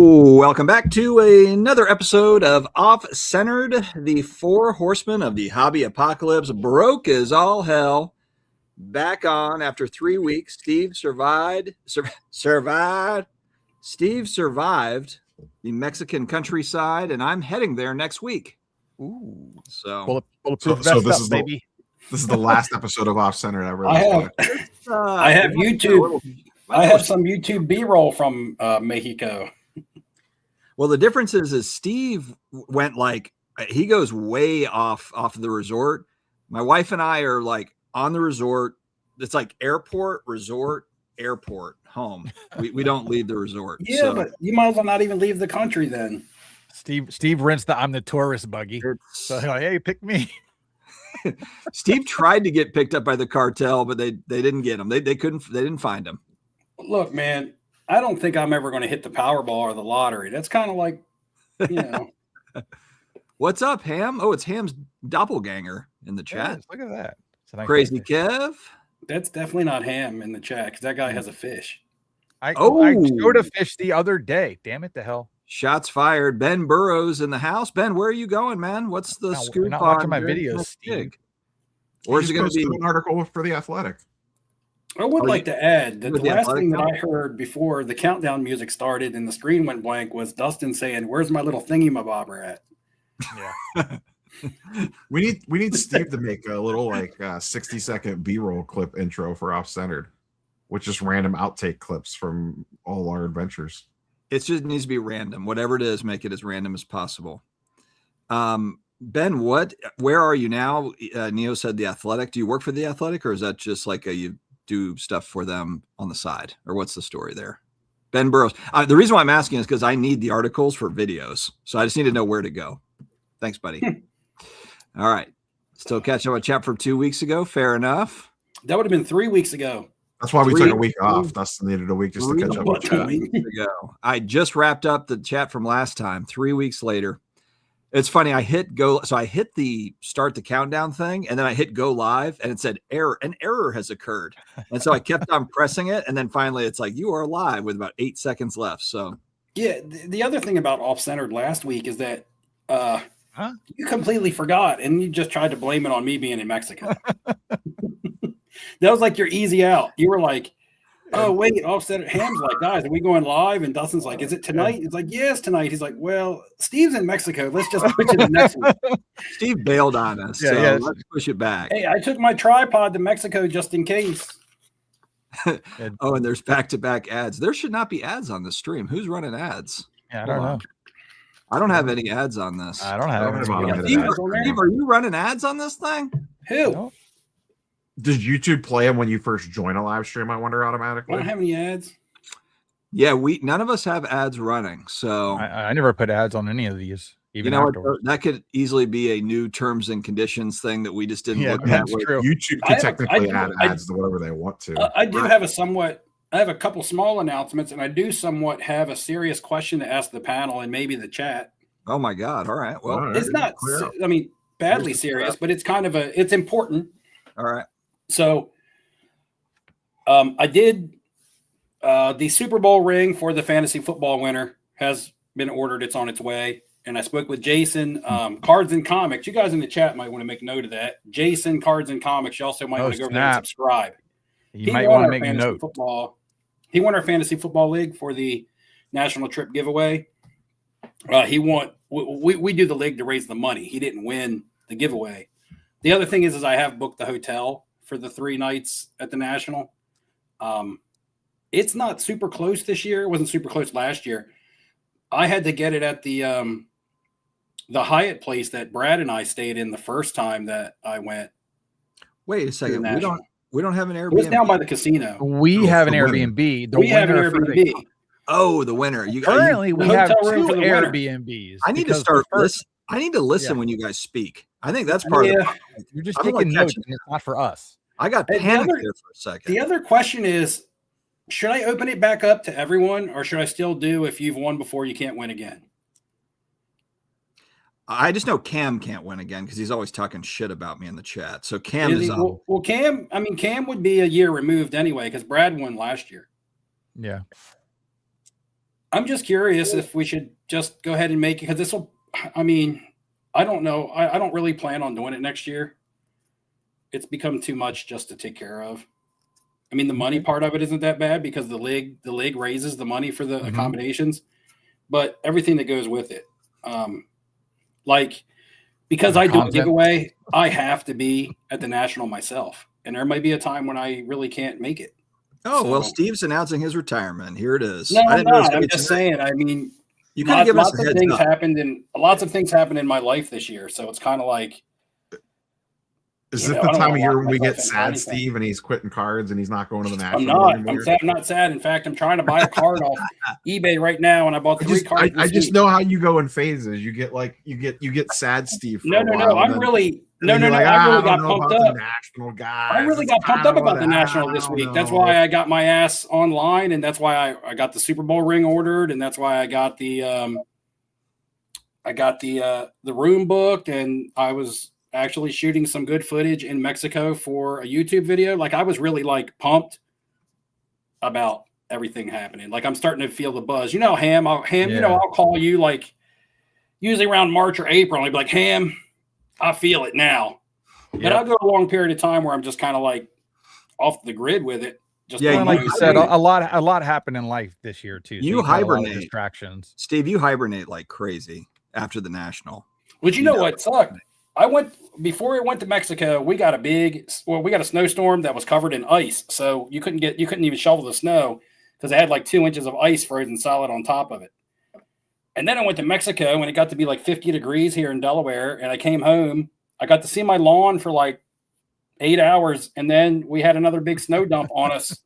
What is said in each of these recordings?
Welcome back to another episode of Off Centered. The four horsemen of the hobby apocalypse broke as all hell. Back on after 3 weeks. Steve survived. Steve survived the Mexican countryside, and I'm heading there next week. Ooh, so this is the last episode of Off Centered ever. I have YouTube. I have some YouTube B-roll from Mexico. Well, the difference is Steve went he goes way off the resort. My wife and I are like on the resort. It's like airport, resort, airport, home. We don't leave the resort. Yeah, but you might as well not even leave the country then. Steve rents I'm the tourist buggy. So like, hey, pick me. Steve tried to get picked up by the cartel, but they didn't get him. They didn't find him. Look, man, I don't think I'm ever going to hit the Powerball or the lottery. That's kind of like, What's up, Ham? Oh, it's Ham's doppelganger in the chat. Yes, look at that. Crazy Kev. That's definitely not Ham in the chat because that guy has a fish. I showed a fish the other day. Damn it, the hell. Shots fired. Ben Burrows in the house. Ben, where are you going, man? What's the scoop? You're not watching my videos, Steve. Or is it going to be an article for The Athletic? I would like to add that the last thing that I heard before the countdown music started and the screen went blank was Dustin saying, "Where's my little thingy-mabobber at?" Yeah. we need Steve to make a little 60-second B-roll clip intro for Off Centered, with just random outtake clips from all our adventures. It just needs to be random. Whatever it is, make it as random as possible. Ben, where are you now? Neo said The Athletic. Do you work for The Athletic, or is that just like you do stuff for them on the side, or what's the story there? Ben Burrows. The reason why I'm asking is because I need the articles for videos. So I just need to know where to go. Thanks, buddy. All right. Still catching up a chat from 2 weeks ago. Fair enough. That would have been 3 weeks ago. That's why we took a week off. Dustin needed a week just to catch up. 2 weeks ago. I just wrapped up the chat from last time. 3 weeks later. It's funny. I hit go. So I hit the start the countdown thing, and then I hit go live, and it said error. An error has occurred. And so I kept on pressing it, and then finally it's like you are live with about 8 seconds left. So yeah, the other thing about Off Centered last week is that you completely forgot, and you just tried to blame it on me being in Mexico. That was like your easy out. You were like, "Oh wait, Off Centered." Ham's like, "Guys, are we going live?" And Dustin's like, "Is it tonight?" It's like, "Yes, tonight." He's like, "Well, Steve's in Mexico. Let's just push it to next week." Steve bailed on us. Let's push it back. Hey, I took my tripod to Mexico just in case. Oh, and there's back-to-back ads. There should not be ads on the stream. Who's running ads? Yeah, I don't know. I don't have any ads on this. I don't have any. Steve, are you running ads on this thing? Who? No. Does YouTube play them when you first join a live stream? I wonder automatically. I don't have any ads. Yeah, none of us have ads running. So I never put ads on any of these. Even that could easily be a new terms and conditions thing that we just didn't look at. YouTube can technically add ads to whatever they want to. I do have I have a couple small announcements, and I do somewhat have a serious question to ask the panel and maybe the chat. Oh my God. All right. Well, it's not, badly serious, but it's kind of it's important. All right. So I did the Super Bowl ring for the fantasy football winner has been ordered. It's on its way. And I spoke with Jason, Cards and Comics. You guys in the chat might want to make note of that. Jason, Cards and Comics. You also might want to go over there and subscribe. You might want to make a note. He won our fantasy football league for the national trip giveaway. We do the league to raise the money. He didn't win the giveaway. The other thing is I have booked the hotel for the 3 nights at the National. It's not super close this year. It wasn't super close last year. I had to get it at the Hyatt place that Brad and I stayed in the first time that I went. Wait a second. We don't have an Airbnb. It's down by the casino. We have an Airbnb. We have an Airbnb. Oh, the winner. Currently, we have 2 Airbnbs. I need to start listening. I need to listen when you guys speak. I think that's part of it. You're just taking notes, and it's not for us. I got panicked there for a second. The other question is, should I open it back up to everyone, or should I still do if you've won before you can't win again? I just know Cam can't win again because he's always talking shit about me in the chat. So Cam is up. Well, Cam would be a year removed anyway because Brad won last year. Yeah. I'm just curious if we should just go ahead and make it, because this will. I mean, I don't know. I don't really plan on doing it next year. It's become too much just to take care of. I mean, the money part of it isn't that bad because the league raises the money for the accommodations, but everything that goes with it, like because I do a giveaway, I have to be at the national myself, and there might be a time when I really can't make it. Oh, well, Steve's announcing his retirement. Here it is. No, I'm not. I'm just saying. I mean, you could give us lots a of heads things up. lots of things happened in my life this year, so it's kind of like. Is it the time of year when we get sad Steve and he's quitting cards and he's not going to the national? I'm not sad. In fact, I'm trying to buy a card off eBay right now, and I bought 3 cards. I just know how you go in phases. You get sad Steve. No. I'm really I really got pumped up. National guy. I really got pumped up about the national this week. That's why I got my ass online, and that's why I got the Super Bowl ring ordered, and that's why I got the room booked, and I was actually shooting some good footage in Mexico for a YouTube video. Like I was really like pumped about everything happening. Like I'm starting to feel the buzz. You know, Ham, you know, I'll call you like usually around March or April. I'll be like, Ham, I feel it now. Yep. But I'll go a long period of time where I'm just kind of like off the grid with it. Just like you said, a lot happened in life this year too. So you hibernate. Distractions. Steve, you hibernate like crazy after the national. But you know what sucked? Before we went to Mexico, we got a snowstorm that was covered in ice. So you couldn't even shovel the snow because it had like 2 inches of ice frozen solid on top of it. And then I went to Mexico when it got to be like 50 degrees here in Delaware. And I came home. I got to see my lawn for like 8 hours. And then we had another big snow dump on us.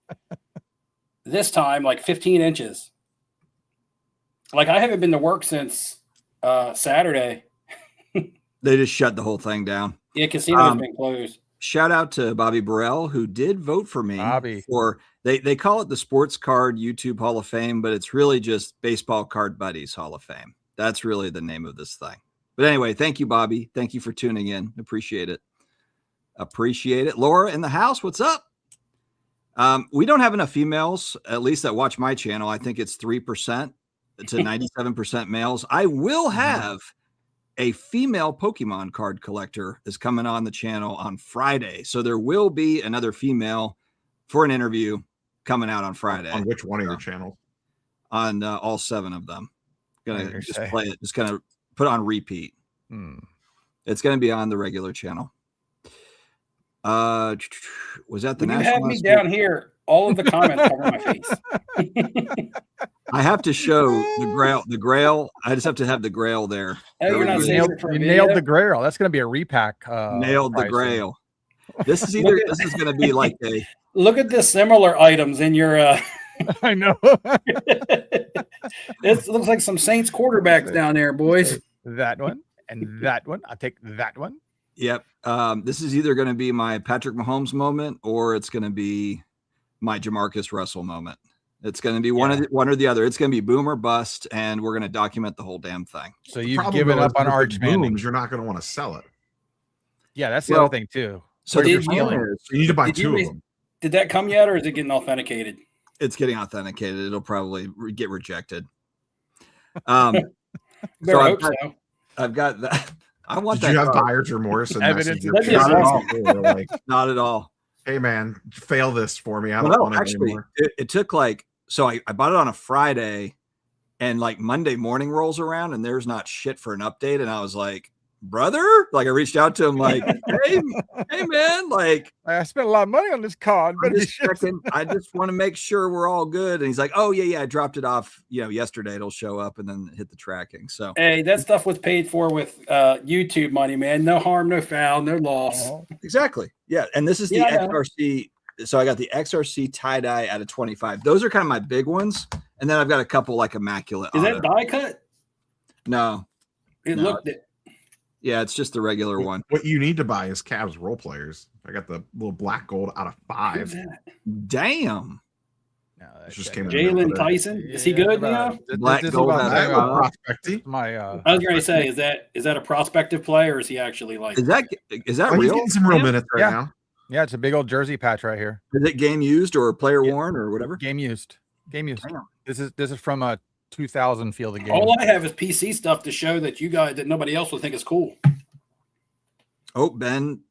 This time, like 15 inches. Like I haven't been to work since Saturday. They just shut the whole thing down. Yeah, casino's been closed. Shout out to Bobby Burrell, who did vote for me. For they call it the Sports Card YouTube Hall of Fame, but it's really just Baseball Card Buddies Hall of Fame. That's really the name of this thing. But anyway, thank you, Bobby. Thank you for tuning in. Appreciate it. Laura in the house, what's up? We don't have enough females, at least that watch my channel. I think it's 3% to 97% males. I will have a female Pokemon card collector is coming on the channel on Friday. So there will be another female for an interview coming out on Friday. On which one of your channels? On all 7 of them. Gonna just play it. Just gonna put on repeat. It's gonna be on the regular channel. Was that the when national? You have me down here. All of the comments cover my face. I have to show the grail. I just have to have the grail there. Oh, you're not you nailed the grail. That's going to be a repack. Nailed the grail. This is going to be like a. Look at the similar items in your. I know. It looks like some Saints quarterbacks down there, boys. That one and that one. I'll take that one. Yep. This is either going to be my Patrick Mahomes moment or it's going to be my Jamarcus Russell moment. It's going to be one or the other. It's going to be boom or bust, and we're going to document the whole damn thing. So you've given up on Arch Manning. You're not going to want to sell it. Yeah, that's the other thing too. So you need to buy 2 of them. Did that come yet, or is it getting authenticated? It's getting authenticated. It'll probably get rejected. So I've got that. I want Did that. You have card. Byers or Morrison? Evidence. Not at all. Hey man, fail this for me. I don't want it actually, anymore. It took like, so I bought it on a Friday and like Monday morning rolls around and there's not shit for an update. And I was like, brother, like I reached out to him like, hey man, like I spent a lot of money on this card, but I just want to make sure we're all good. And he's like, oh yeah, I dropped it off, yesterday. It'll show up and then hit the tracking. So hey, that stuff was paid for with YouTube money, man. No harm, no foul, no loss. Exactly. Yeah. And this is the XRC. So I got the XRC tie-dye out of 25. Those are kind of my big ones. And then I've got a couple like immaculate. Is that die cut? No. It looked it. Yeah, it's just the regular one. What you need to buy is Cavs role players. I got the little black gold out of 5. Damn. No, just came Jalen Tyson. Is he good? Black gold out of 5. I was going to say, is that a prospective play or is he actually like? Is that Oh, real? he's getting some real minutes right now. Yeah, it's a big old jersey patch right here. Is it game used or player worn or whatever? Game used. Game used. Damn. This is from 2,000 feel the game. All I have is PC stuff to show that you guys that nobody else would think is cool. Oh, Ben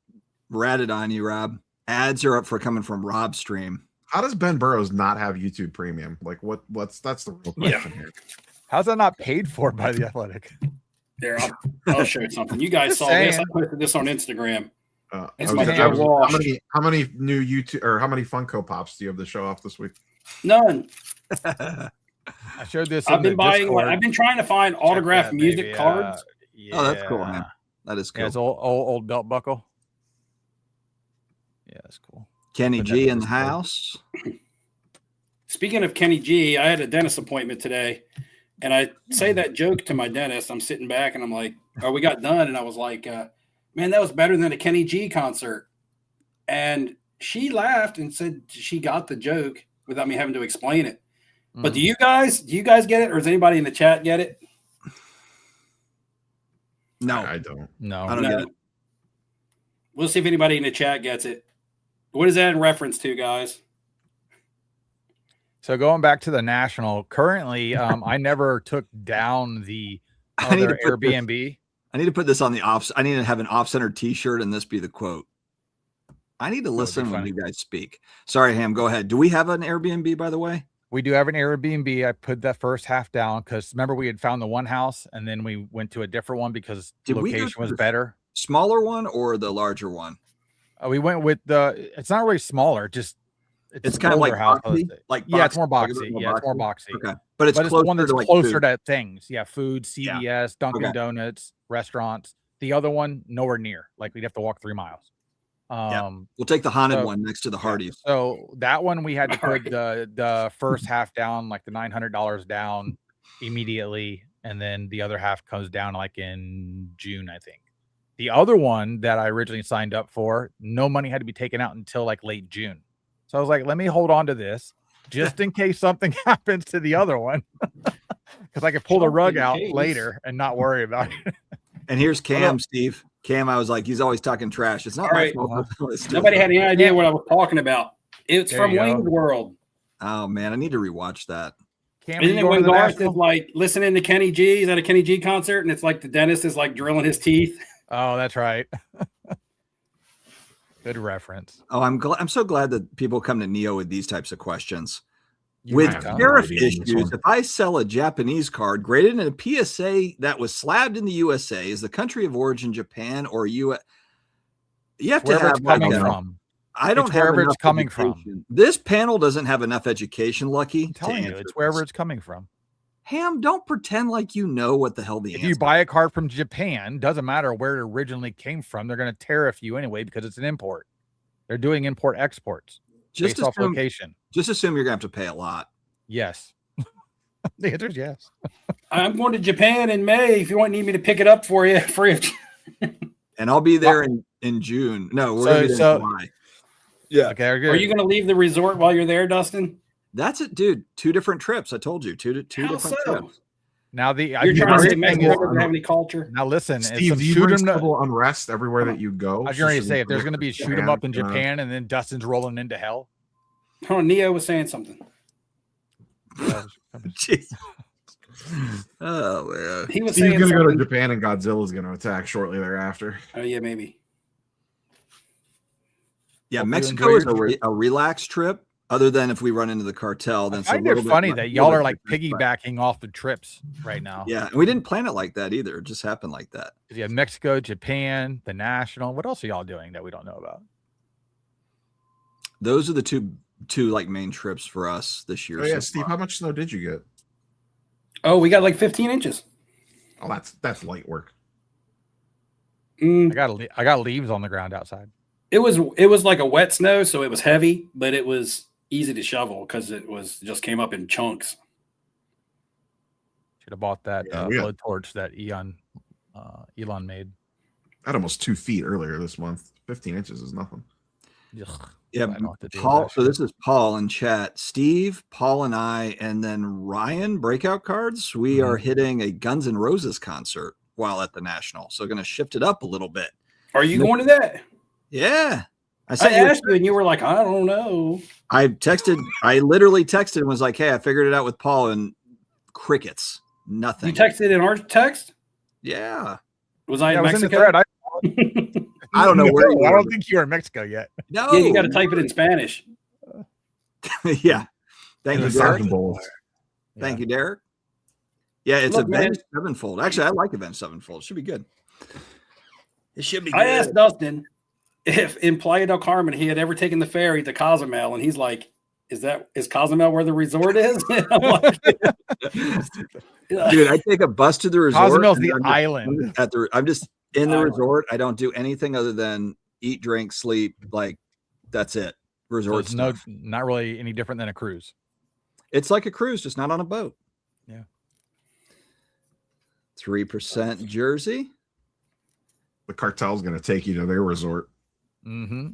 ratted on you, Rob. Ads are up for coming from Rob's stream. How does Ben Burrows not have YouTube Premium? Like, that's the real question here. How's that not paid for by the Athletic? There, I'll show you something. You guys Just saw this. I saying. posted this on Instagram. It's I my was- hair I was- wash. how many new YouTube or how many Funko Pops do you have to show off this week? None. I showed this. I've in been the buying. Discord. I've been trying to find Check autographed that, music baby. cards. Yeah. Oh, that's cool, man. That is Yeah, cool. it's old belt buckle. Yeah, that's cool. Kenny Put that G in in the Discord. house. Speaking of Kenny G, I had a dentist appointment today, and I say that joke to my dentist. I'm sitting back, and I'm like, "Oh, we got done," and I was like, "Man, that was better than a Kenny G concert." And she laughed and said she got the joke without me having to explain it. But Mm. do you guys get it, or does anybody in the chat get it? No, I don't. No. I don't get it. We'll see if anybody in the chat gets it. What is that in reference to, guys? So going back to the national, currently, I never took down the I need to other put this- Airbnb. I need to put this on the off. I need to have an off-center T-shirt, and this be the quote. I need to be listen when funny. you guys speak. Sorry, Ham. Go ahead. Do we have an Airbnb, by the way? We do have an Airbnb. I put that first half down because remember we had found the one house and then we went to a different one because Did we go location to was the- better. Smaller one or the larger one? We went with the. It's not really smaller, just It's kind of like older house. boxy. Like Yeah, it's boxy, more like a boxy. bit Yeah, it's more boxy. Okay, but it's But it's closer the one that's to like closer food. to things. Yeah, food, Yeah. CVS, Dunkin' Okay. Donuts, restaurants. The other one, nowhere near. Like we'd have to walk 3 miles. We'll take the haunted so- one next to the Hardee's. So that one we had to put Alright. the first half down, like the $900 down immediately, and then the other half comes down like in June, I think. The other one that I originally signed up for, no money had to be taken out until like late June. So I was like, let me hold on to this just in case something happens to the other one, because I could pull the Just rug in out case. later and not worry about it. And here's Hold Cam, up. Steve. Cam, I was like, he's always talking trash. It's not All my right. fault. It's just- Nobody had any idea what I was talking about. It's There from you go. Wayne's World. Oh man, I need to rewatch that. Cam, are Isn't you it going when to the Garth national? is like listening to Kenny G? Is at a Kenny G concert, and it's like the dentist is like drilling his teeth. Oh, that's right. Good reference. Oh, I'm so glad that people come to Neo with these types of questions. You With have to. tariff idea on this issues, one. if I sell a Japanese card graded in a PSA that was slabbed in the USA, is the country of origin Japan or US? You have to Wherever have it's coming like a- from. I don't It's have wherever it's enough coming from. education. This panel doesn't have enough education, Lucky. I'm telling you, answer it's wherever this. it's coming from. Ham, don't pretend like you know what the hell the If answer you buy a card from Japan, doesn't matter where it originally came from, they're going to tariff you anyway because it's an import. They're doing import exports just based off assume, location. just assume you're gonna have to pay a lot. Yes. The answer is yes. I'm going to Japan in May. If you want, need me to pick it up for you, free of And I'll be there in June. No, we're gonna be there So- in July. Okay. Are Are you going to leave the resort while you're there, Dustin? That's it, dude. 2 different trips. I told you, two How different so? trips. now the You're the trying to say great thing Mexico is- doesn't have any culture. now listen, if Steve, some do you shoot bring 'em up- civil unrest everywhere that you go? I was going to say if there's going to be shoot 'em up in Japan and then Dustin's rolling into hell. Oh, Neo was saying something. Jeez. Oh man. He was Steve's saying going to go to something. Japan and Godzilla's going to attack shortly thereafter. Oh yeah, maybe. Yeah, Hope you Mexico enjoy is your trip. a relaxed trip. Other than if we run into the cartel, then I it's a find little it bit funny less- that little y'all bit are like different, but- piggybacking off the trips right now. Yeah, and we didn't plan it like that either. It just happened like that. 'Cause you have Mexico, Japan, the national. What else are y'all doing that we don't know about? Those are the two like main trips for us this year. Oh, yeah, so Steve, far. how much snow did you get? Oh, we got like 15 inches. Oh, that's light work. Mm, I got leaves on the ground outside. it was like a wet snow, so it was heavy, but it was easy to shovel because just came up in chunks. Should have bought that Yeah, we got- blowtorch that Elon made. I had almost 2 feet earlier this month. 15 inches is nothing. Ugh, Yeah, I don't know what to do with Paul. that So shit. this is Paul in chat. Steve, Paul, and I, and then Ryan breakout cards. We Mm-hmm. are hitting a Guns N' Roses concert while at the National, so going to shift it up a little bit. Are you going to that? Yeah, I I sent you. asked you, and you were like, I don't know. I literally texted and was like, "Hey, I figured it out with Paul, and crickets, nothing. You texted in our text? Yeah. Was I in I was in the Mexico? thread. I don't know where you I were. don't think you were in Mexico yet. No. Yeah, you got to type it in Spanish. Yeah. Thank And you, the Derek. Sergeant Bowls. Thank you, Derek. Yeah, it's Look, Avenged man. Sevenfold. Actually, I like Avenged Sevenfold. It should be good. It should be good. I asked Dustin if in Playa del Carmen he had ever taken the ferry to Cozumel, and he's like, is Cozumel where the resort is? I'm like, Dude, I take a bus to the resort. Cozumel's and the I'm just- island. I'm just in the Island. resort. I don't do anything other than eat, drink, sleep. Like that's it. So Resort it's no, stuff. not really any different than a cruise. It's like a cruise, just not on a boat. Yeah. 3% Jersey. The cartel's going to take you to their resort. Mm-hmm.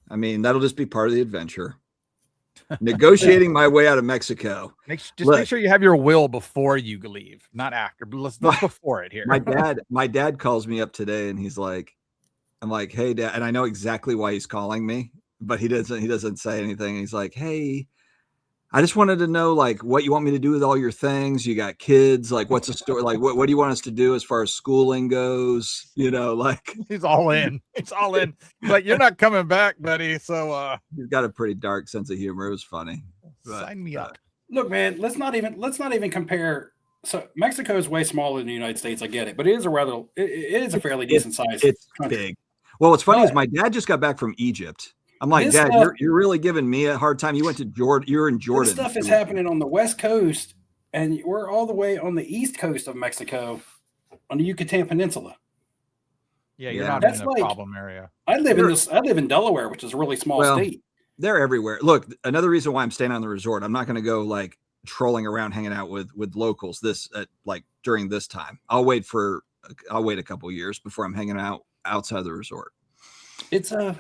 I mean, that'll just be part of the adventure. Negotiating my way out of Mexico. Make Look. sure you have your will before you leave, not after. But let's before it here. My dad calls me up today and he's like, I'm like, hey, Dad, and I know exactly why he's calling me, but he doesn't say anything. He's like, hey, I just wanted to know like what you want me to do with all your things. You got kids, like what's the story? Like what do you want us to do as far as schooling goes? You know, like He's all in. It's all in. He's like, you're not coming back, buddy. So he's got a pretty dark sense of humor. It was funny. But, sign me up. look, man, let's not even compare. So Mexico is way smaller than the United States. I get it, but it is a fairly decent size. It's country. big. Well, what's funny is But- my dad just got back from Egypt. I'm like, This Dad, stuff- you're really giving me a hard time. You went to Jordan. You're in Jordan. This stuff is happening on the West Coast, and we're all the way on the East Coast of Mexico, on the Yucatan Peninsula. Yeah, you're Yeah. not That's in the like- problem area. I live in Delaware, which is a really small Well, state. They're everywhere. Look, another reason why I'm staying on the resort, I'm not going to go like trolling around hanging out with locals like during this time. I'll wait a couple years before I'm hanging out outside of the resort. It's a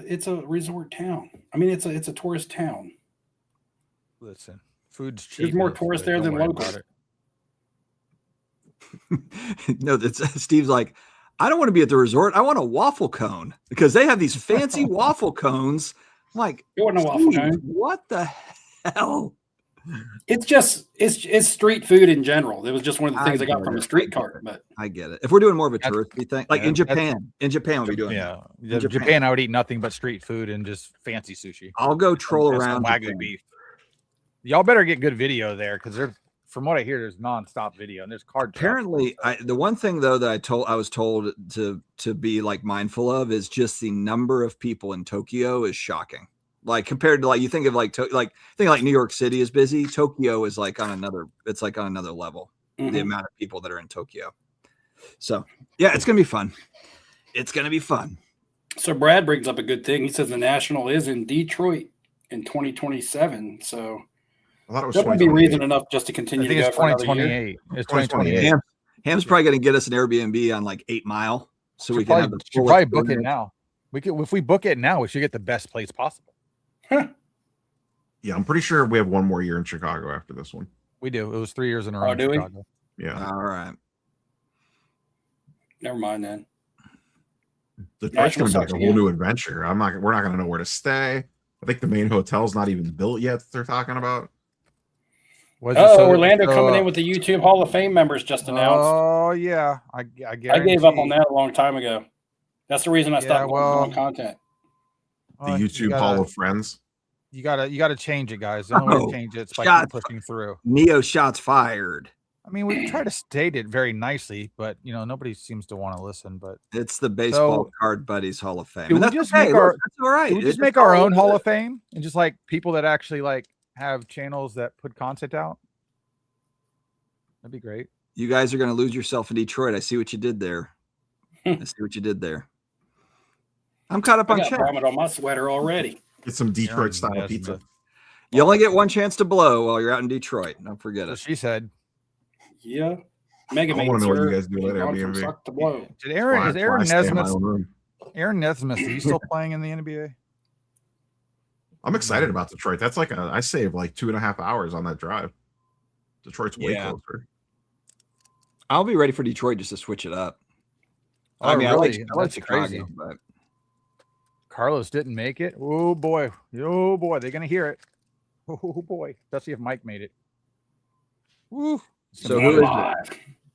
resort town. I mean, it's a tourist town. Listen, food's cheap. There's more in tourists Florida. there Don't than worry locals. about it. No, that's Steve's like, I don't want to be at the resort. I want a waffle cone because they have these fancy waffle cones. I'm like, It wasn't a waffle Steve, cone. what the hell? It's just it's street food in general. It was just one of the things I got get from it. a street I get cart. it. But I get it. If we're doing more of a That's- touristy thing, like yeah, in that's- Japan, we'll be doing that. Yeah, Japan. Japan, I would eat nothing but street food and just fancy sushi. I'll go troll And some around. Wagyu Japan. beef. Y'all better get good video there because there's, from what I hear, there's nonstop video and there's card. Apparently, the one thing though that I was told to be like mindful of is just the number of people in Tokyo is shocking. Like compared to like you think of like New York City is busy. Tokyo is like on another level. The mhm. amount of people that are in Tokyo. So yeah, it's gonna be fun. It's gonna be fun. So Brad brings up a good thing. He says the National is in Detroit in 2027. So I thought it was that would be 2028. reason enough just to I continue think to go it's for another year. 2028. It's 2028. Ham's probably gonna get us an Airbnb on like 8 Mile, so we can have the should full probably book it experience. now. We could, if we book it now, we should get the best place possible. Yeah, I'm pretty sure we have one more year in Chicago after this one. We do. It was 3 years in a row. Oh, in do we? Chicago. Yeah. All right. Never mind then. Detroit's National gonna be like sucks a again. whole new adventure. We're not gonna know where to stay. I think the main hotel's not even built yet that they're talking about. Was it Oh, so- Orlando so, coming in with the YouTube Hall of Fame members just announced. Oh yeah, I I gave up on guarantee. that a long time ago. That's the reason I Yeah, stopped well, doing content. The Well, you YouTube gotta- Hall of Friends. You gotta change it, guys. The only way Oh, to change it's by shots keep pushing through. Neo shots fired. I mean, we try to state it very nicely, but nobody seems to want to listen. But It's the Baseball So- Card Buddies Hall of Fame. Do And we that's just okay. make Look, our- that's all right. can we just It's make our all own Hall good. of Fame and just like people that actually like have channels that put content out? That'd be great. You guys are going to lose yourself in Detroit. I see what you did there. I see what you did there. I'm caught up I on got chat. vomit on my sweater already. Get some Detroit style Aaron pizza. Nesmith. You only get one chance to blow while you're out in Detroit. Don't forget That's it. what she said. Yeah. Mega I Man. wanna know what you guys do at Gone from Airbnb. suck to blow. Did Aaron Why- is why Aaron I stay in my Nesmith? own room. Aaron Nesmith, is he still playing in the NBA? I'm excited about Detroit. That's like I saved like 2.5 hours on that drive. Detroit's way Yeah. closer. I'll be ready for Detroit just to switch it up. Oh, I mean, really? I like That's Chicago, crazy. but Carlos didn't make it. Oh boy. Oh boy. They're gonna hear it. Oh boy. Especially if Mike made it. Woo. So who is it? Live.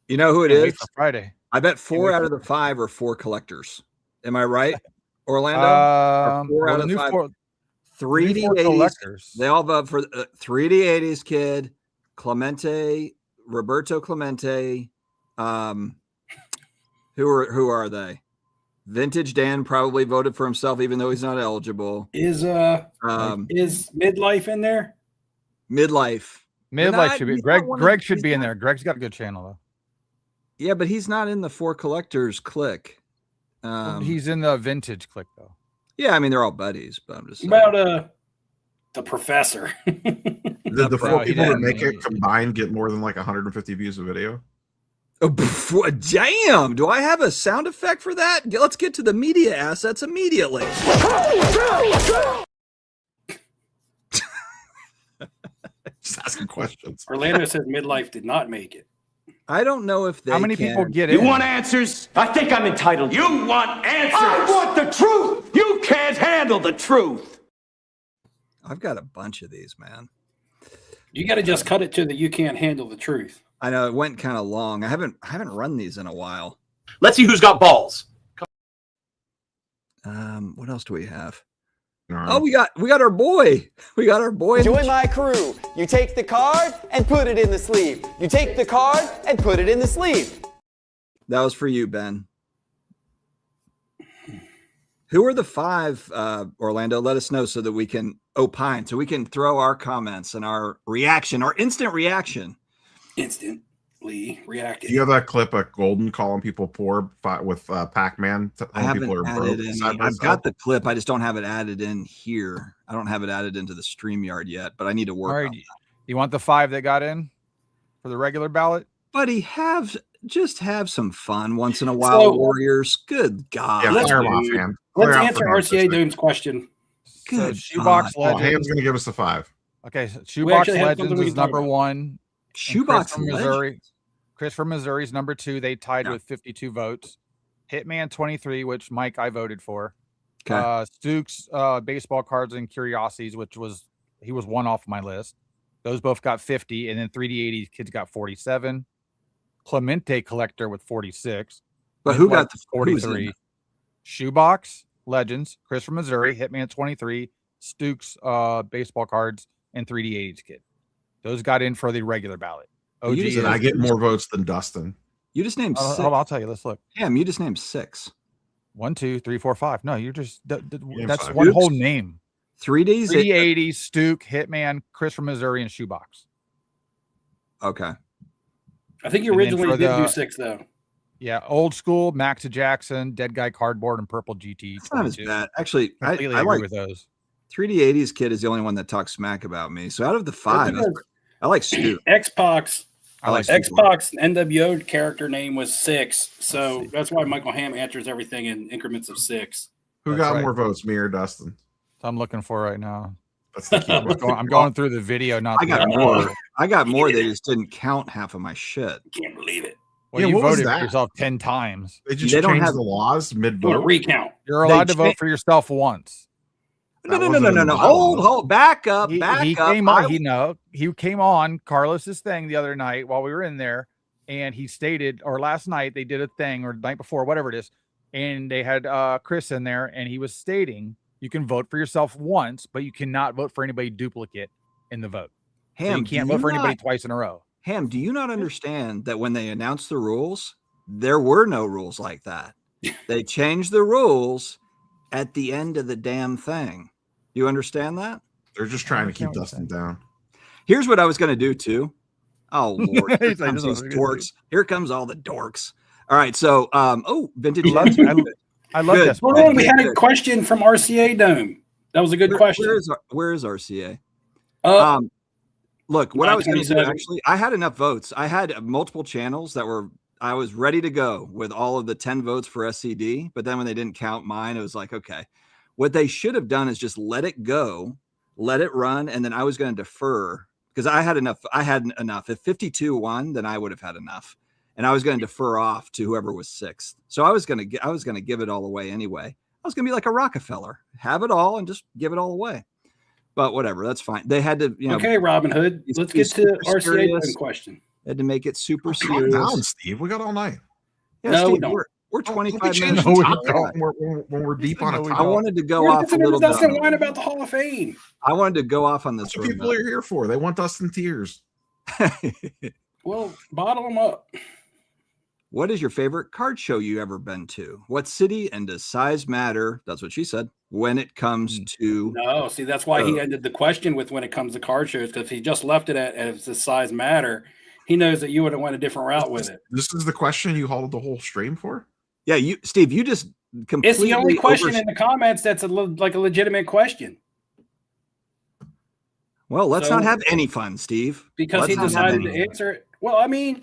You know who it Can't wait is? for Friday. I bet 4 wait out for of the 5 are 4 collectors. Am I right, Orlando? 4 Well, out the of new 5. four, 3D four 80s. collectors. They all vote for 3D 80s kid, Clemente, Roberto Clemente. Who are they? Vintage Dan probably voted for himself, even though he's not eligible. Is midlife in there? Midlife. Midlife should be he's not one of- Greg should he's be in not- there. Greg's got a good channel though. Yeah, but he's not in the 4 collectors clique. He's in the vintage click though. Yeah, I mean they're all buddies, but I'm just saying. About the professor. Did the 4 Bro, he people that didn't. make it combined get more than like 150 views a video? Oh, damn! Do I have a sound effect for that? Let's get to the media assets immediately. Just asking questions. Orlando says midlife did not make it. I don't know if they. How many people can- get You in? want answers? I think I'm entitled. You want answers? I want the truth. You can't handle the truth. I've got a bunch of these, man. You got to just cut it to the you can't handle the truth. I know it went kind of long. I haven't run these in a while. Let's see who's got balls. What else do we have? All right. Oh, we got our boy. We got our boy. Join my crew. You take the card and put it in the sleeve. You take the card and put it in the sleeve. That was for you, Ben. Who are the 5, Orlando? Let us know so that we can opine, so we can throw our comments and our reaction, our instant reaction. Instantly reacted. Do you have that clip of Golden calling people poor with Pac-Man? I haven't People are added broke any. side by I've side? got the clip. I just don't have it added in here. I don't have it added into the StreamYard yet, but I need to work All right, on that. you want the 5 that got in for the regular ballot? Buddy, have some fun once in a while, So- Warriors. Good God. Yeah, Let's fire him off, do- Ham. Let's Fire out answer for Ham for a RCA second. Doom's question. So Good Shoebox God. Oh, Ham's Legends. going to give us the 5. Okay, so We Shoebox actually have something Legends we is can talk number about. 1. and Shoebox Chris from Missouri. Legends. Chris from Missouri is number 2. They tied Yeah. with 52 votes. Hitman 23, which Mike I voted for. Okay. Stukes baseball cards and curiosities, he was 1 off my list. Those both got 50, and then 3D80 kids got 47. Clemente collector with 46. But who Midlife got the with who was in 43? it? Shoebox Legends, Chris from Missouri, Hitman 23, Stukes baseball cards, and 3D80s kid. Those got in for the regular ballot. You OG just is, And I get more votes than Dustin. You just named hold 6. on, I'll tell you. Let's look. Ham, you just named 6. 1, 2, 3, 4, 5. No, you're just that's 5. one whole Oops. name. 3Ds. 3D80, Stuke, Hitman, Chris from Missouri, and Shoebox. Okay. I think you And then originally for did do the- 6 though. Yeah, old school, Max Jackson, Dead Guy Cardboard, and Purple GT. It's not as 22. bad. Actually, I Completely agree like with those. 3D80s kid is the only one that talks smack about me. So out of the 5, I like Stu. Xbox I like Stu. Xbox NWO character name was 6, so that's why Michael Ham answers everything in increments of 6. Who That's got right. more votes, me or Dustin? I'm looking for right now. That's the key. I'm going through the video, not I the got actual- more. I got more. They just didn't count half of my shit. Can't believe it. Well, Yeah, you what was voted for that? yourself 10 times. They just They don't changed have- the laws mid Do a vote. recount. You're allowed They to vote for yourself once. No, That no, no, wasn't no, in no, the no. bylaws. Hold. Back up. He Back up. came on. He came on Carlos's thing the other night while we were in there, and he stated, or last night they did a thing, or the night before, whatever it is, and they had Chris in there, and he was stating you can vote for yourself once, but you cannot vote for anybody duplicate in the vote. So Ham, you do can't you vote for anybody not- twice in a row. Ham, do you not understand that when they announced the rules, there were no rules like that? They changed the rules at the end of the damn thing. Do you understand that? They're just trying to keep understand what Dustin down. Here's what I was going to do too. Oh Lord, here He's like, comes "This is these what we're gonna dorks. Here comes all the dorks. All right, so vintage. I love Good. this. Hold on, we had a question from RCA Dome. That was a good question. Where is RCA? Uh, Look, what I was going to do 927. actually, I had enough votes. I had multiple channels that were. I was ready to go with all of the 10 votes for SCD, but then when they didn't count mine, it was like, okay, what they should have done is just let it go, let it run, and then I was going to defer because I had enough. I had enough. If 52 won, then I would have had enough, and I was going to defer off to whoever was 6th. So I was going to give it all away anyway. I was going to be like a Rockefeller, have it all and just give it all away. But whatever, that's fine. They had to, okay, Robin Hood. he's- Let's get he's to super RCA Dome serious. question. Had to make it super Calm serious. down, Steve. We got all night. Yeah, No, we Steve, don't. we're Don't- let me 25 change minutes. the No, we topic don't. when we're deep on a No, we I topic. don't. wanted to go We're off a listening little to bit. Dustin on- whine about the Hall of Fame. I wanted to go off on That's this what for a people are here for. They want Dustin tears. minute. Well, bottle them up. What is your favorite card show you ever been to? What city and does size matter? That's what she said. When it comes to No, see, that's why he ended the question with when it comes to card shows, because he just left it at if the size matter. He knows that you would have went a different route with it. This is the question you hauled the whole stream for? yeah, you Steve, you just It's completely the only question overs- in the comments that's like a legitimate question Well, let's So- not have any fun, Steve. because Let's he not have decided any. to answer it. Well, I mean,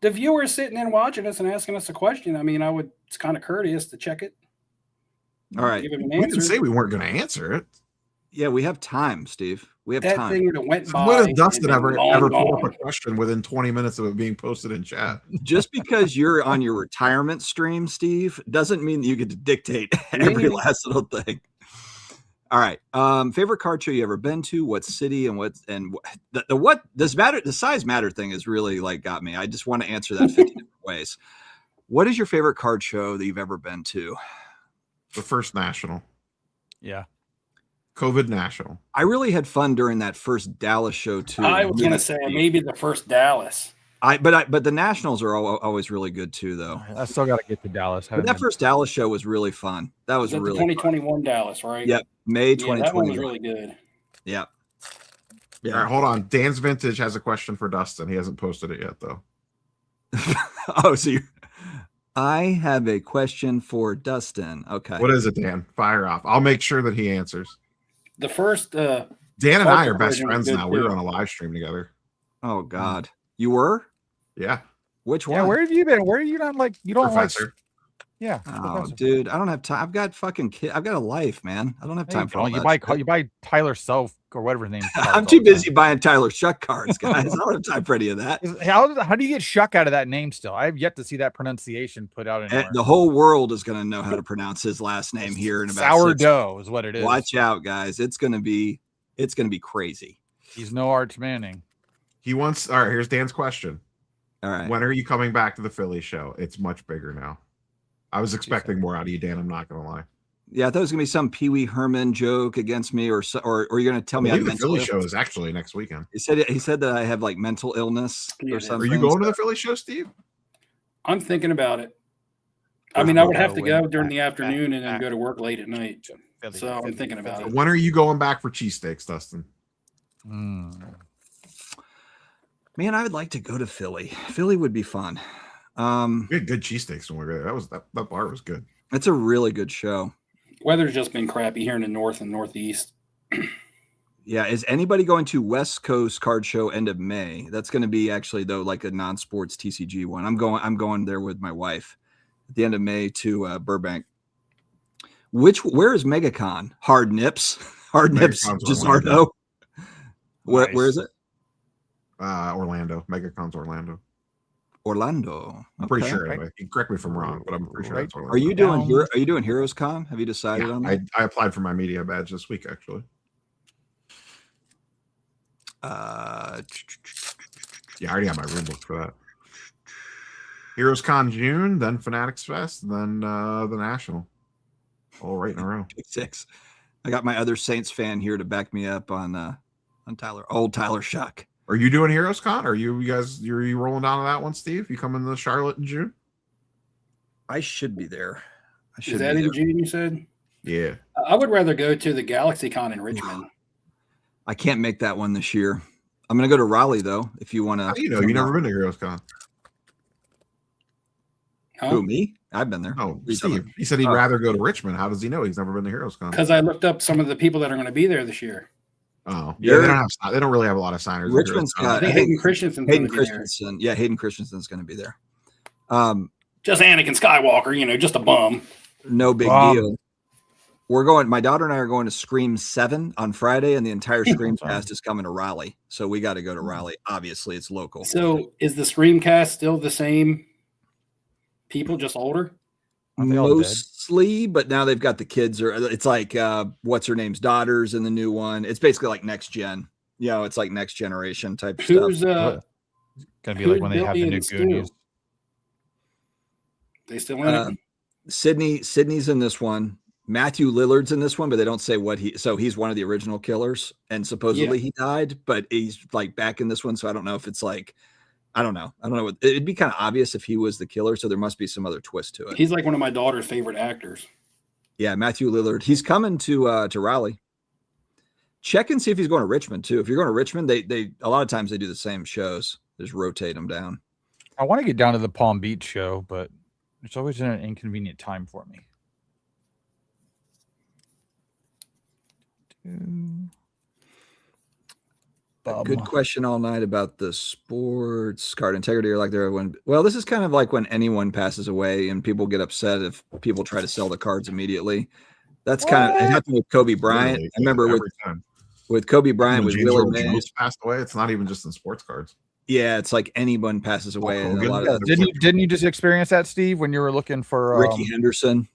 the viewer's sitting and watching us and asking us a question. I mean, it's kind of courteous to check it. All right. Give him an We answer. didn't say we weren't going to answer it. Yeah, we have time, Steve. We have that time. thing that went by. When has Dustin and ever long pulled gone. up a question within 20 minutes of it being posted in chat? Just because you're on your retirement stream, Steve, doesn't mean that you get to dictate every Maybe. last little thing. All right. Favorite card show you ever been to? What city and what does matter? The size matter thing is really like got me. I just want to answer that 50 different ways. What is your favorite card show that you've ever been to? The first national, Yeah. COVID national. I really had fun during that first Dallas show too. I was going to say maybe the first Dallas. but the Nationals are always really good too, though. I still got to get to Dallas. But that first Dallas show was really fun. That was Was that really the fun. 2021 Dallas, right? Yep, May Yeah, that one 2020. was really good. Yeah. All right, hold on. Dan's Vintage has a question for Dustin. He hasn't posted it yet, though. Oh, so I have a question for Dustin. Okay. What is it, Dan? Fire off. I'll make sure that he answers. The first Dan and I are Hardcore best version was friends good, now. We were too. on a live stream together. Oh God, you were? Yeah. Which one? Yeah, where have you been? Where are you not like you don't Professor. like? Yeah. Oh, Professor. dude, I don't have time. I've got fucking kid. I've got a life, man. I don't have There time you for go. all You that. buy shit. you buy Tyler Self or whatever his name. is. I'm too busy buying Tyler Shuck cards, guys. I don't have time for any of that. How do you get Shuck out of that name still? I have yet to see that pronunciation put out anywhere. The whole world is going to know how to pronounce his last name here in about 6 Sourdough is what it is. Watch out, guys. It's going to be crazy. He's no Arch Manning. He wants. All right, here's Dan's question. All right. When are you coming back to the Philly show? It's much bigger now. I was expecting more out of you, Dan. I'm not going to lie. Yeah, I thought it was going to be some Pee Wee Herman joke against me, or you're going to tell me I I'm believe the mental. Philly show is actually next weekend. He said that I have like mental illness Yeah, or are something. Are you going to the Philly show, Steve? I'm thinking about it. I Let's mean, I would go have to win. go during the Back, afternoon and then back. go to work late at night. Philly, So I'm Philly, thinking about Philly. it. When are you going back for cheesesteaks, Dustin? Hmm. Man, I would like to go to Philly. Philly would be fun. We had good cheesesteaks when we were there. That bar was good. It's a really good show. Weather's just been crappy here in the north and northeast. Yeah, is anybody going to West Coast Card Show end of May? That's going to be actually though like a non-sports TCG one. I'm going there with my wife at the end of May to Burbank. Where is MegaCon? Hard Nips, MegaCon's Gisardo. Where Nice. is it? Orlando. MegaCon's Orlando. Orlando. I'm pretty Okay. sure. Anyway. You can correct me if I'm wrong, but I'm pretty sure Right. that's Orlando. Are you doing Down. Are you doing Heroes Con? Have you decided Yeah, on that? I applied for my media badge this week, actually. Yeah, I already have my room booked for that. Heroes Con June, then Fanatics Fest, then the National. All right in a row. Pick 6. I got my other Saints fan here to back me up on Tyler Shuck. Are you doing Heroes Con? Are you rolling down to that one, Steve? You coming to Charlotte in June? I should be there. I should Is that be in there. June, you said? Yeah. I would rather go to the Galaxy Con in Richmond. I can't make that one this year. I'm going to go to Raleigh though. If you want to, How do you know? You never been to Heroes Con? Huh? Who, me? I've been there. No, What are you talking Steve. He said he'd rather go to Richmond. How does he know? He's never been to Heroes Con. Because I looked up some of the people that are going to be there this year. Oh, yeah. They don't really have a lot of signers. at Richmond's Heroes Con. got- I think Hayden Christensen's Hayden going to be there. Christensen. Yeah, Hayden Christensen's going to be there. Just Anakin Skywalker, just a bum. No big Wow. deal. My daughter and I are going to Scream 7 on Friday, and the entire Scream cast is coming to Raleigh. So we got to go to Raleigh. Obviously, it's local. So is the Screamcast still the same people, just older? Aren't they all dead? Mostly, but now they've got the kids, or it's like what's her name's daughters in the new one. It's basically like next gen. It's like next generation type Who's stuff. Gonna be like Who's when they have the Billy new and Stu? Goonies. They still in it? Sydney's in this one. Matthew Lillard's in this one, but they don't say what he's one of the original killers, and supposedly he died, but he's like back in this one. So I don't know if it's like, I don't know. It'd be kind of obvious if he was the killer. So there must be some other twist to it. He's like one of my daughter's favorite actors. Yeah. Matthew Lillard. He's coming to Raleigh. Check and see if he's going to Richmond too. If you're going to Richmond, they a lot of times they do the same shows. They just rotate them down. I want to get down to the Palm Beach show, but it's always an inconvenient time for me. A good question all night about the sports card integrity, or like there when. Well, this is kind of like when anyone passes away and people get upset if people try to sell the cards immediately. That's kind of it happened with Kobe Bryant. Literally, I remember every time. with Kobe Bryant When with James Willie Earl Mays. Jones passed away. It's not even just in sports cards. Yeah, it's like anyone passes away. And a Hogan. lot Yeah, of Didn't you just experience that, Steve, when you were looking for Ricky Henderson.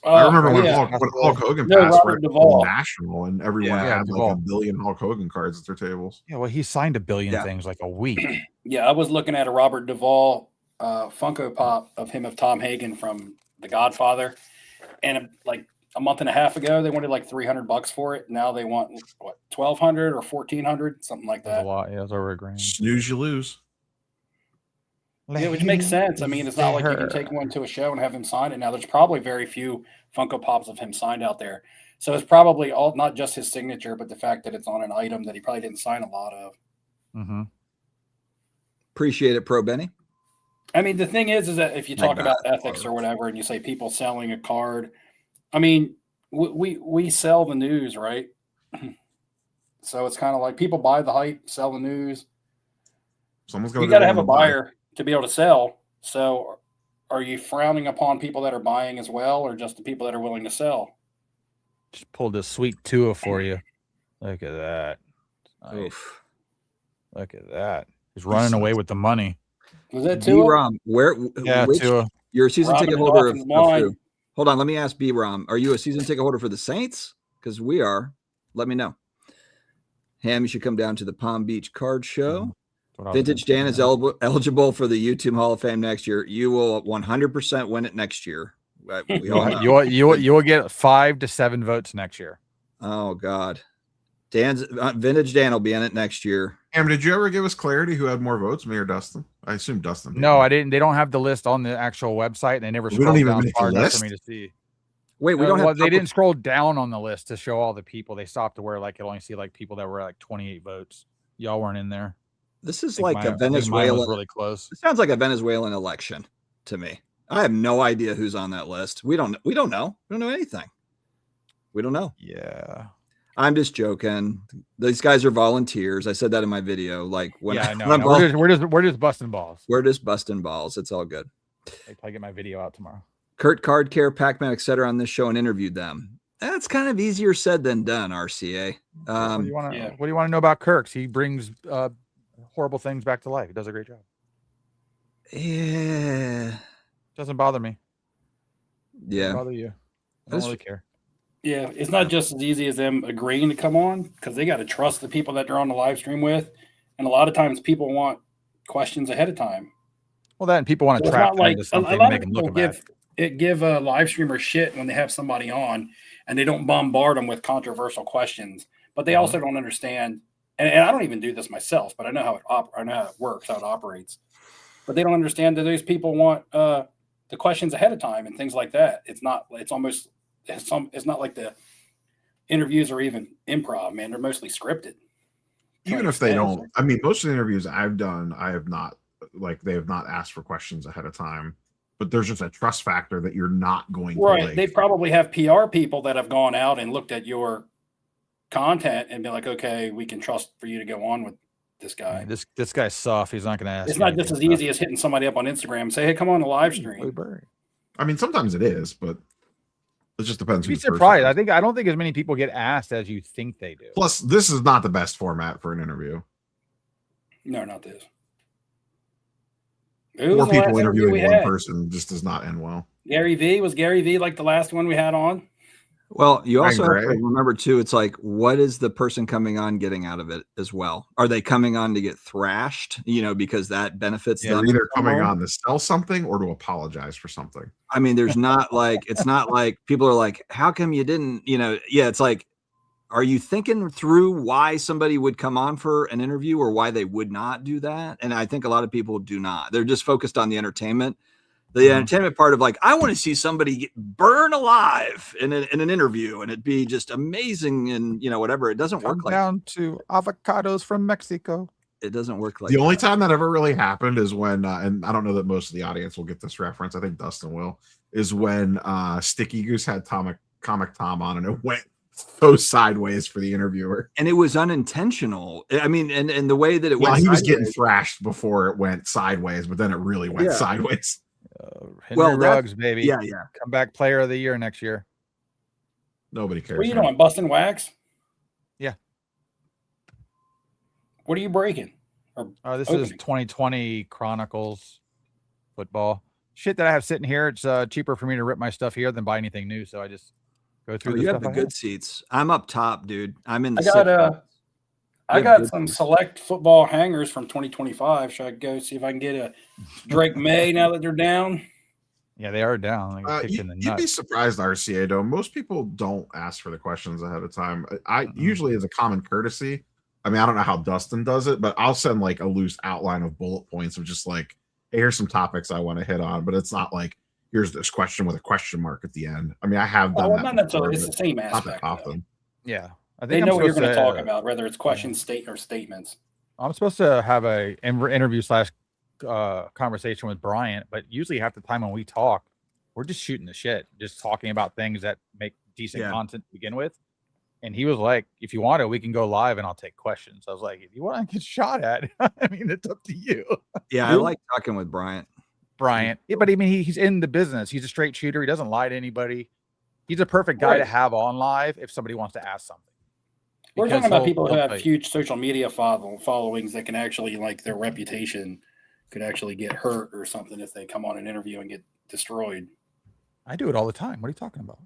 I remember when yeah. Hulk Hogan No, passed, Robert we're Duvall. national, and everyone Yeah, had Duvall. like 1 billion Hulk Hogan cards at their tables. Yeah, well, he signed 1 billion Yeah. things like a week. Yeah, I was looking at a Robert Duvall Funko Pop of him of Tom Hagen from The Godfather, and like a month and a half ago, they wanted like $300 for it. Now they want what, 1,200 or 1,400, something like That's that. a lot. Yeah, it's over $1,000. Snooze, you lose. Yeah, which makes sense. I mean, it's not like you can take one to a show and have him sign it. Now, there's probably very few Funko Pops of him signed out there. So it's probably all not just his signature, but the fact that it's on an item that he probably didn't sign a lot of. Mm-hmm. Appreciate it, Pro Benny. I mean, the thing is that if you talk about ethics or whatever, and you say people selling a card, I mean, we sell the news, right? So it's kind of like people buy the hype, sell the news. Someone's going You got to have a buyer to be able to sell. So are you frowning upon people that are buying as well, or just the people that are willing to sell? Just pulled a sweet Tua for you. Look at that. Nice. Oof. Look at that. He's running away with the money. Was that Tua? B-Rom, Yeah, which, Tua. you're a season Robin ticket holder of Dolphins blind. who? Hold on, let me ask B-Rom. Are you a season ticket holder for the Saints? Because we are. Let me know. Ham, you should come down to the Palm Beach Card Show. Vintage Dan is eligible for the YouTube Hall of Fame next year. You will 100% win it next year. We all know. You will get 5 to 7 votes next year. Oh God, Dan's Vintage Dan will be in it next year. Cam, did you ever give us clarity who had more votes, me or Dustin? I assume Dustin. No, I didn't. They don't have the list on the actual website, and they never We don't scrolled even down make a far enough list? for me to see. Wait, we don't have. They didn't scroll down on the list to show all the people. They stopped to where like it only see like people that were like 28 votes. Y'all weren't in there. This is I think like mine- a I think mine was Venezuelan. really close. It sounds like a Venezuelan election to me. I have no idea who's on that list. We don't know. We don't know anything. We don't know. Yeah. I'm just joking. These guys are volunteers. I said that in my video. Like when Yeah, I know. when No, we're just busting balls. we're just busting balls. It's all good. Wait till I get my video out tomorrow. Kurt Card Care, Pac-Man, etc. on this show and interviewed them. That's kind of easier said than done, RCA. What do you want to yeah. What do you want to know about Kirk's? He brings horrible things back to life. He does a great job. Yeah. Doesn't bother me. Doesn't Yeah. bother you. I That's- don't really care. Yeah, it's not just as easy as them agreeing to come on because they got to trust the people that they're on the live stream with, and a lot of times people want questions ahead of time. Well, then people want So to it's trap not them like into a something lot and of make them look people bad. give a live streamer shit when they have somebody on, and they don't bombard them with controversial questions. But they also don't understand, and I don't even do this myself, but I know how I know how it works, how it operates. But they don't understand that those people want the questions ahead of time and things like that. It's not. It's almost. It's not like the interviews are even improv, man. They're mostly scripted. Even if they don't, I mean, most of the interviews I've done, I have not, like, they have not asked for questions ahead of time. But there's just a trust factor that you're not going to. Right. Like, They probably have PR people that have gone out and looked at your content and be like, okay, we can trust for you to go on with this guy. This guy's soft. He's not going to ask. It's you not just as anything easy as hitting somebody up on Instagram and say, hey, come on the live about- stream. I mean, sometimes it is, but it just depends. You'd be who the person surprised. is. I don't think as many people get asked as you think they do. Plus, this is not the best format for an interview. No, not this. Who was More the last people interview interviewing we one had? person just does not end well. Gary V. Was Gary V like the last one we had on? Well, you Ryan also have to Gray. remember too, it's like, what is the person coming on getting out of it as well? Are they coming on to get thrashed, because that benefits They're them? either coming somehow? on to sell something or to apologize for something. I mean, there's not like, it's not like people are like, how come you didn't, yeah, it's like, are you thinking through why somebody would come on for an interview or why they would not do that? And I think a lot of people do not. They're just focused on the entertainment. The entertainment part of like, I want to see somebody get burn alive in an interview and it'd be just amazing and whatever. It doesn't work like down to avocados from Mexico. it doesn't work like The only that. time that ever really happened is when, and I don't know that most of the audience will get this reference. I think Dustin will. Is when Sticky Goose had Comic Tom on, and it went so sideways for the interviewer. And it was unintentional. I mean, and the way that it Well, went, he was getting sideways- thrashed before it went sideways, but then it really went Yeah. sideways. Henry Well, that's- Ruggs, baby. yeah. Comeback player of the year next year. Nobody cares. What are you man. doing? Busting wax? Yeah. What are you breaking? This is Opening. 2020 Chronicles football shit that I have sitting here. It's cheaper for me to rip my stuff here than buy anything new. So I just go through Oh, the you stuff have the I good seats. I'm up top, dude. I'm in the I got sixth I Yeah, got good. some select football hangers from 2025. Should I go see if I can get a Drake May now that they're down? Yeah, they are down. Like kicked in the You'd be nuts. surprised, RCA, though. Most people don't ask for the questions ahead of time. I usually, as a common courtesy, I mean, I don't know how Dustin does it, but I'll send like a loose outline of bullet points of just like, hey, here's some topics I want to hit on, but it's not like, here's this question with a question mark at the end. I mean, I have done Oh, that not before, necessarily. It's the but same not that aspect. though. often. Yeah, I They think know I'm what you're supposed going to to talk about, whether it's questions, state or statements. I'm supposed to have a interview / conversation with Bryant, but usually half the time when we talk, we're just shooting the shit, just talking about things that make decent Yeah. content to begin with. And he was like, if you want it, we can go live and I'll take questions. I was like, if you want to get shot at, I mean, it's up to you, Yeah, I like talking with Bryant. Bryant. Yeah, but I mean, he's in the business. He's a straight shooter. He doesn't lie to anybody. He's a perfect guy to Right. have on live if somebody wants to ask something. We're Because talking about he'll- people who he'll have tell you. huge social media followings that can actually, like, their reputation could actually get hurt or something if they come on an interview and get destroyed. I do it all the time. What are you talking about?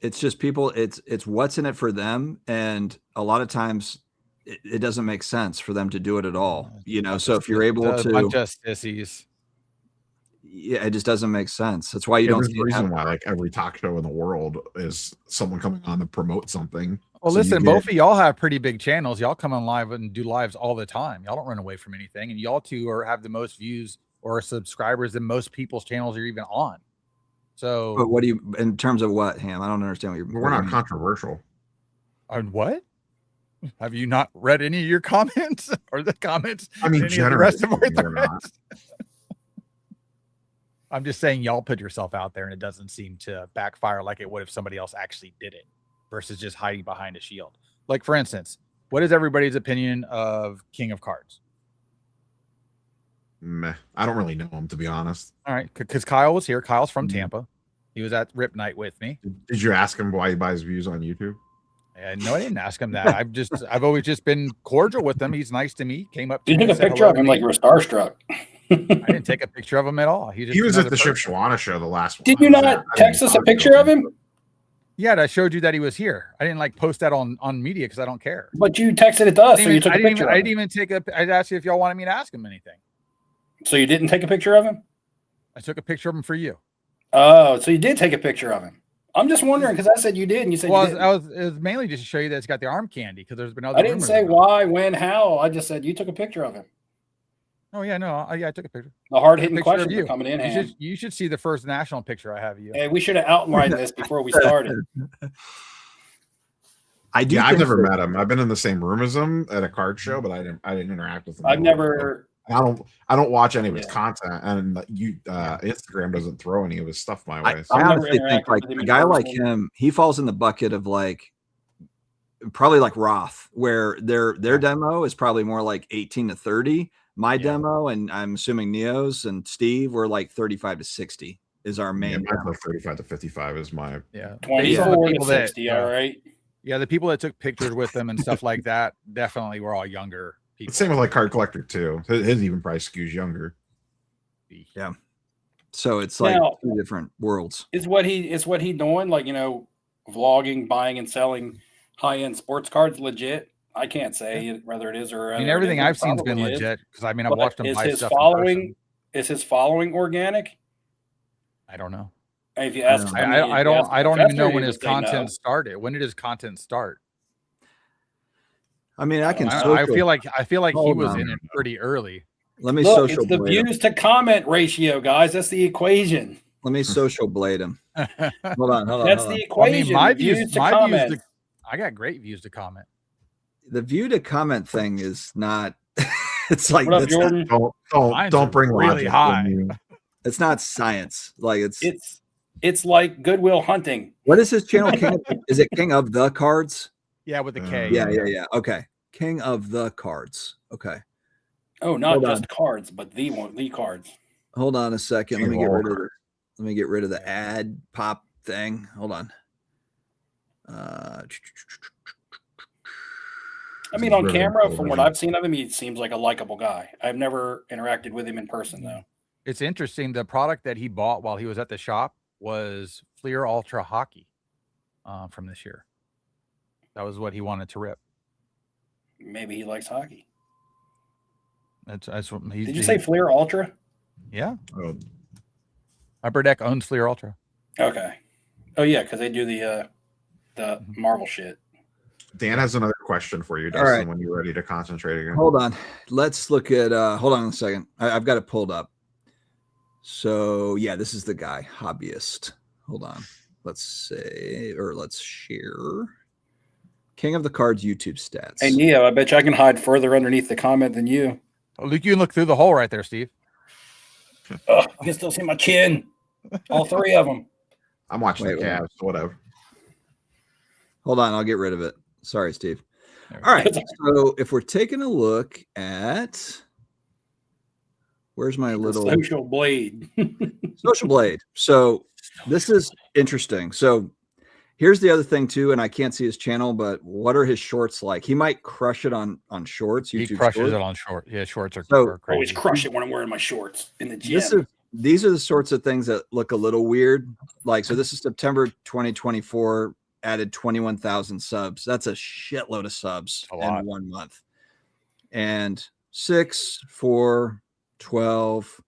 It's just people. It's what's in it for them, and a lot of times it doesn't make sense for them to do it at all. So if you're able It's a bunch to, of sissies. yeah, it just doesn't make sense. That's why you Yeah, don't there's see a it reason happen. why like every talk show in the world is someone coming on to promote something. Well, So you listen, get- both of y'all have pretty big channels. Y'all come on live and do lives all the time. Y'all don't run away from anything, and y'all two have the most views or subscribers than most people's channels are even on. So, But what do you, in terms of what, Ham? I don't understand what you're. We're what you not mean. controversial. on what? Have you not read any of your comments or the comments? I mean, in any of the rest of our generally, we're not. threads? I'm just saying, y'all put yourself out there, and it doesn't seem to backfire like it would if somebody else actually did it, versus just hiding behind a shield. Like, for instance, what is everybody's opinion of King of Cards? Meh. I don't really know him, to be honest. All right, because Kyle was here. Kyle's from Mhm. Tampa. He was at Rip Night with me. Did you ask him why he buys views on YouTube? And no, I didn't ask him that. I've always just been cordial with him. He's nice to me. Came up to You me, took a said picture hello of to him me. like you were starstruck. I didn't take a picture of him at all. He was at the Ship Shawana show, the last one. Did you I was not at. I text didn't us a talk to picture of him? Yeah, I showed you that he was here. I didn't like post that on media because I don't care. But you texted it to us, so you took I a picture didn't of him. even take a. I asked you if y'all wanted me to ask him anything. So you didn't take a picture of him? I took a picture of him for you. Oh, so you did take a picture of him. I'm just wondering because I said you did, and you said Well, you didn't. it was mainly just to show you that it's got the arm candy because there's been other. I didn't rumors say about it. why, when, how. I just said you took a picture of him. Oh yeah, no, I took a picture. The hard hitting Picture of questions you. are coming in. You Ham. you should see the first national picture I have of you. Hey, we should have outlined this before we started. I do. Yeah, I've think never that- met him. I've been in the same room as him at a card show, but I didn't interact with him. I've never. I don't watch any of his Yeah. content, and Instagram doesn't throw any of his stuff my I, way. I So I've never honestly think interacted like with him a in guy like person. him, he falls in the bucket of like probably like Roth, where their demo is probably more like 18 to 30. My Yeah. demo, and I'm assuming Neo's and Steve were like 35 to 60 is our yeah, main. mine's like 35 to 55 is my. Yeah, 24 to people that- 60, yeah. all right? Yeah, the people that took pictures with them and stuff like that definitely were all younger people. Same with like Card Collector too. His even probably skews younger. So it's like Now- two different worlds. Is what he doing? Like, vlogging, buying and selling high-end sports cards legit? I can't say whether it is or I mean, it everything isn't. I've seen's been Probably is. legit because I mean, I've But watched him is buy his stuff. in following person. is his following organic? I don't know. And if you ask, I if you ask don't the even know professor, when he his would say no. content started. When did his content start? I mean, I can. I feel like he Hold was on. in it pretty early. Let me Look, social it's the blade him. views to comment ratio, guys. That's the equation. Let me social blade him. Hold on. That's the I equation. mean, my the views to to comment. I got great views to comment. The view to comment thing is not. It's like What up, it's not, Jordan? Mine's Don't bring really logic high. when you- it's not science. Like It's like Goodwill Hunting. what is his channel? Is it King of the Cards? Yeah, with the K. Yeah. Okay, King of the Cards. Okay, Oh, not Hold just cards, but the cards. hold on a second. Let King me of get all rid of cards. the. Let me get rid of the ad pop thing. Hold on. I mean, on camera, from what I've seen of him, he seems like a likable guy. I've never interacted with him in person, though. It's interesting. The product that he bought while he was at the shop was Fleer Ultra Hockey from this year. That was what he wanted to rip. Maybe he likes hockey. That's what he's. Did you say Fleer Ultra? Yeah. Oh, Upper Deck owns Fleer Ultra. Okay. Oh yeah, because they do the Marvel shit. Dan has another question for you, All Dustin, right. when you're ready to concentrate again. Hold on. Let's look at. Hold on a second. I've got it pulled up. So yeah, this is the guy, hobbyist. Hold on. Let's say, or let's share. King of the Cards YouTube stats. Hey Neo, I bet you I can hide further underneath the comment than you. Oh, look, you can look through the hole right there, Steve. Oh, I can still see my chin. All three of them. I'm watching Wait, the Cavs, so whatever. Hold on, I'll get rid of it. Sorry, Steve. There we All right. So if we're taking a look at where's my little Social blade. Social Blade. So this is interesting. So here's the other thing too, and I can't see his channel, but what are his shorts like? He might crush it on shorts. He YouTube crushes shorts. it on short. Yeah, shorts are, So- are Always crazy. crush it when I'm wearing my shorts in the gym. These are the sorts of things that look a little weird. Like, so this is September 2024, added 21,000 subs. That's a shitload of subs A lot. in 1 month. And 6, 4, 12.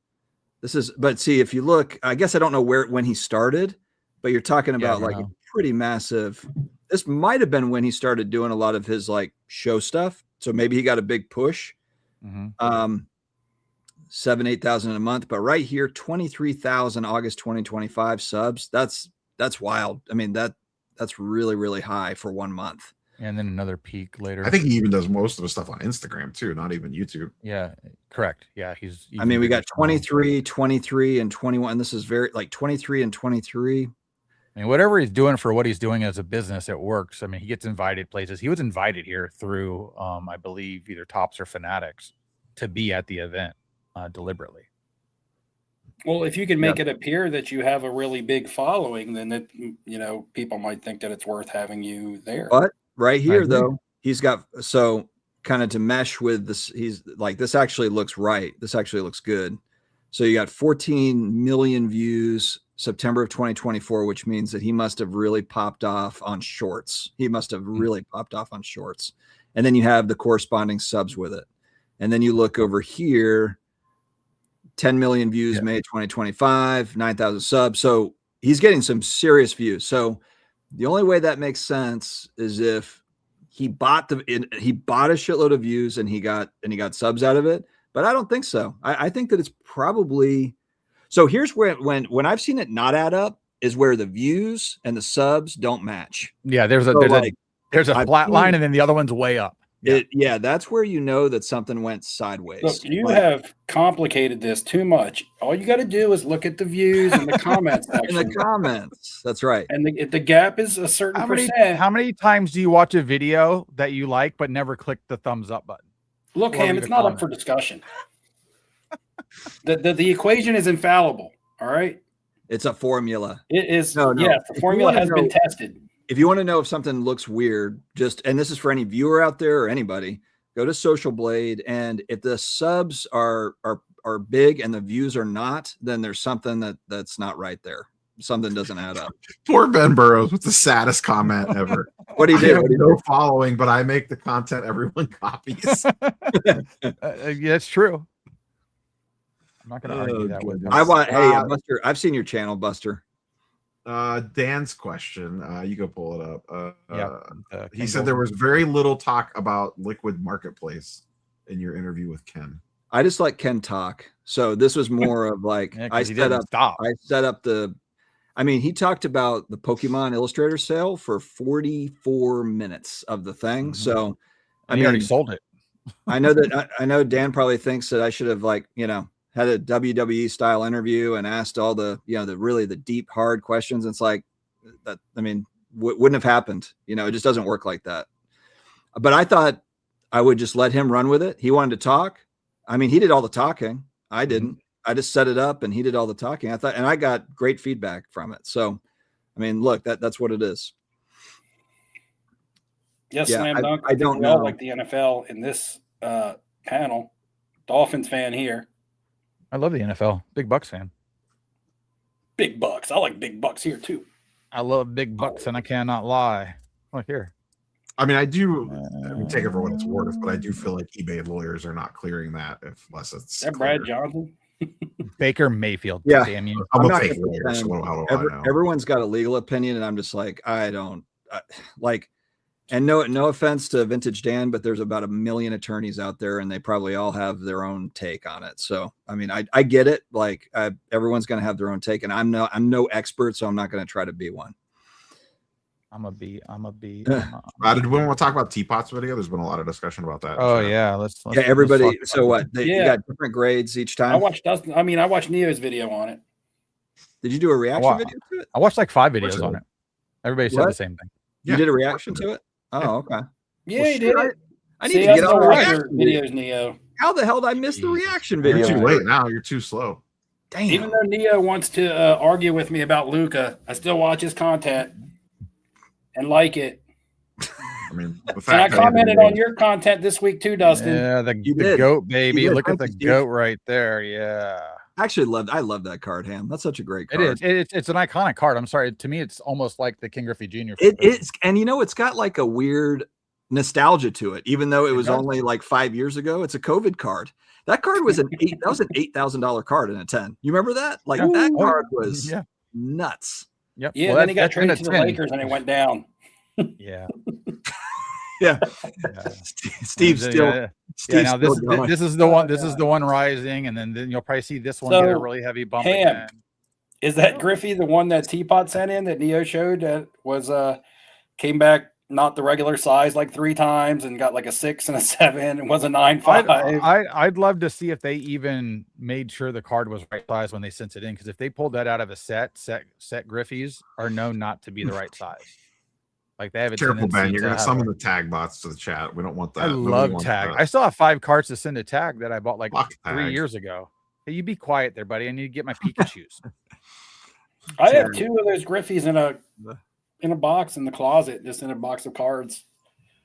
This is, but see, if you look, I guess I don't know when he started, but you're talking Yeah, I about don't like a know. pretty massive. This might have been when he started doing a lot of his like show stuff. So maybe he got a big push. Mhm. 7,000-8,000 a month, but right here 23,000 August 2025 subs. That's wild. I mean, that's really high for 1 month. And then another peak later. I think he even does most of his stuff on Instagram too, not even YouTube. Yeah, correct. Yeah, he's. I mean, we got even bigger. 23 and 21. This is very like 23 and 23. I mean, whatever he's doing for what he's doing as a business, it works. I mean, he gets invited places. He was invited here through, I believe, either Tops or Fanatics to be at the event deliberately. Well, if you can make it appear that you have a really big following, then that people might think that it's worth having you there. But right here agree. though, he's got, so kind of to mesh with this, he's like, this actually looks right. This actually looks good. So you got 14 million views September of 2024, which means that he must have really popped off on shorts. He must have really popped off on shorts. And then you have the corresponding subs with it. And then you look over here, 10 million views, May 2025, 9,000 subs. So he's getting some serious views. So the only way that makes sense is if he bought a shitload of views and he got subs out of it. But I don't think so. I think that it's probably, so here's where when I've seen it not add up is where the views and the subs don't match. Yeah, there's a So, like, there's a I've flat seen- line, and then the other one's way up. Yeah, that's where you know that something went sideways. Look, you Like, have complicated this too much. All you got to do is look at the views and the comments in section. the comments. That's right. And the gap is a certain percent. How many times do you watch a video that you like but never click the thumbs up button? Look, Or Ham, leave it's a not up comment. for discussion. The equation is infallible. All right. It's a formula. It is. No. Yes, If the you formula wanna has been know- tested. If you want to know if something looks weird, and this is for any viewer out there or anybody, go to Social Blade, and if the subs are are big and the views are not, then there's something that's not right there. Something doesn't add up. Poor Ben Burrows with the saddest comment ever. What do you I do? have no following, but I make the content everyone copies. Yeah, it's true. I'm not going to argue that with him. I want. Hey, Buster. I've seen your channel, Buster. Dan's question. You go pull it up. He Ken said there was very little talk about Liquid Marketplace in your interview with Ken. I just let Ken talk. So this was more of like Yeah, I 'cause he set didn't up. stop. I set up the. I mean, he talked about the Pokemon Illustrator sale for 44 minutes of the thing. Mhm. So, I And he mean, already sold it. I know that I know Dan probably thinks that I should have had a WWE style interview and asked all the the deep hard questions. It's like that. I mean, wouldn't have happened. It just doesn't work like that. But I thought I would just let him run with it. He wanted to talk. I mean, he did all the talking. I didn't. I just set it up and he did all the talking. I got great feedback from it. So, I mean, look, that's what it is. Yes, Yeah, slam dunk. I don't we all know. like the NFL in this panel. Dolphins fan here. I love the NFL. Big Bucks fan. Big bucks. I like big bucks here too. I love big bucks, and I cannot lie. Look here. I mean, I take it for what it's worth, but I do feel like eBay lawyers are not clearing that unless it's Is that Brad clear. Johnson? Baker Mayfield. Yeah. Damn you. I'm I'm a not fake gonna lawyer, so pretend how do I know? Everyone's got a legal opinion, and I'm just like, I don't like. And no offense to Vintage Dan, but there's about 1 million attorneys out there, and they probably all have their own take on it. So, I mean, I get it. Like, everyone's going to have their own take, and I'm no expert, so I'm not going to try to be one. Did we want to talk about Teapot's video? There's been a lot of discussion about that. Oh yeah, let's Yeah, everybody. talk So about what? You got different grades each time. I watched Dustin. I mean, I watched Neo's video on it. Did you do a reaction video to it? I watched like 5 videos on it. Everybody said What? the same thing. You did a reaction to it? Oh, okay. Yeah, Well, he did shit, it. I need See, to get I on still the watch reaction your video. videos, Neo. How the hell did I miss the reaction You're video? too late now. You're too slow. Damn. Even though Neo wants to argue with me about Luca, I still watch his content and like it. I mean, the fact And I that commented on your content this week too, Dustin. Yeah, the did. goat baby. did. Look at Thank the you, Steve. goat right there. Yeah. I love that card, Ham. That's such a great It card. is. It's an iconic card. I'm sorry. To me, it's almost like the King Griffey Jr. It is, and it's got like a weird nostalgia to it, even though it was does. only like 5 years ago. It's a COVID card. That card was an $8,000 card in a 10. You remember that? Like Yeah. that Oh, card was yeah. nuts. Yep. Yeah, Well, then he got that's in a traded to the 10. Lakers and it went down. Yeah. Yeah. Yeah. Steve's Yeah, still. yeah, yeah. Steve's Now still going. this is the one. This is the one rising, and then you'll probably see this one get a So, really heavy bump Ham, again. Is that Griffey the one that Teapot sent in that Neo showed that was came back not the regular size like 3 times and got like a 6 and a 7 and was a 9.5? I'd love to see if they even made sure the card was right size when they sent it in, because if they pulled that out of a set Griffies are known not to be the right size. Like they have a Careful, tendency Ben. You're to going to have summon the tag bots to the chat. We don't want that. I Nobody love wants tag. that. I still have 5 cards to send a tag that I bought like Fuck 3 tag. years ago. Hey, you be quiet there, buddy. I need to get my Pikachus. I have 2 of those Griffies in a box in the closet, just in a box of cards.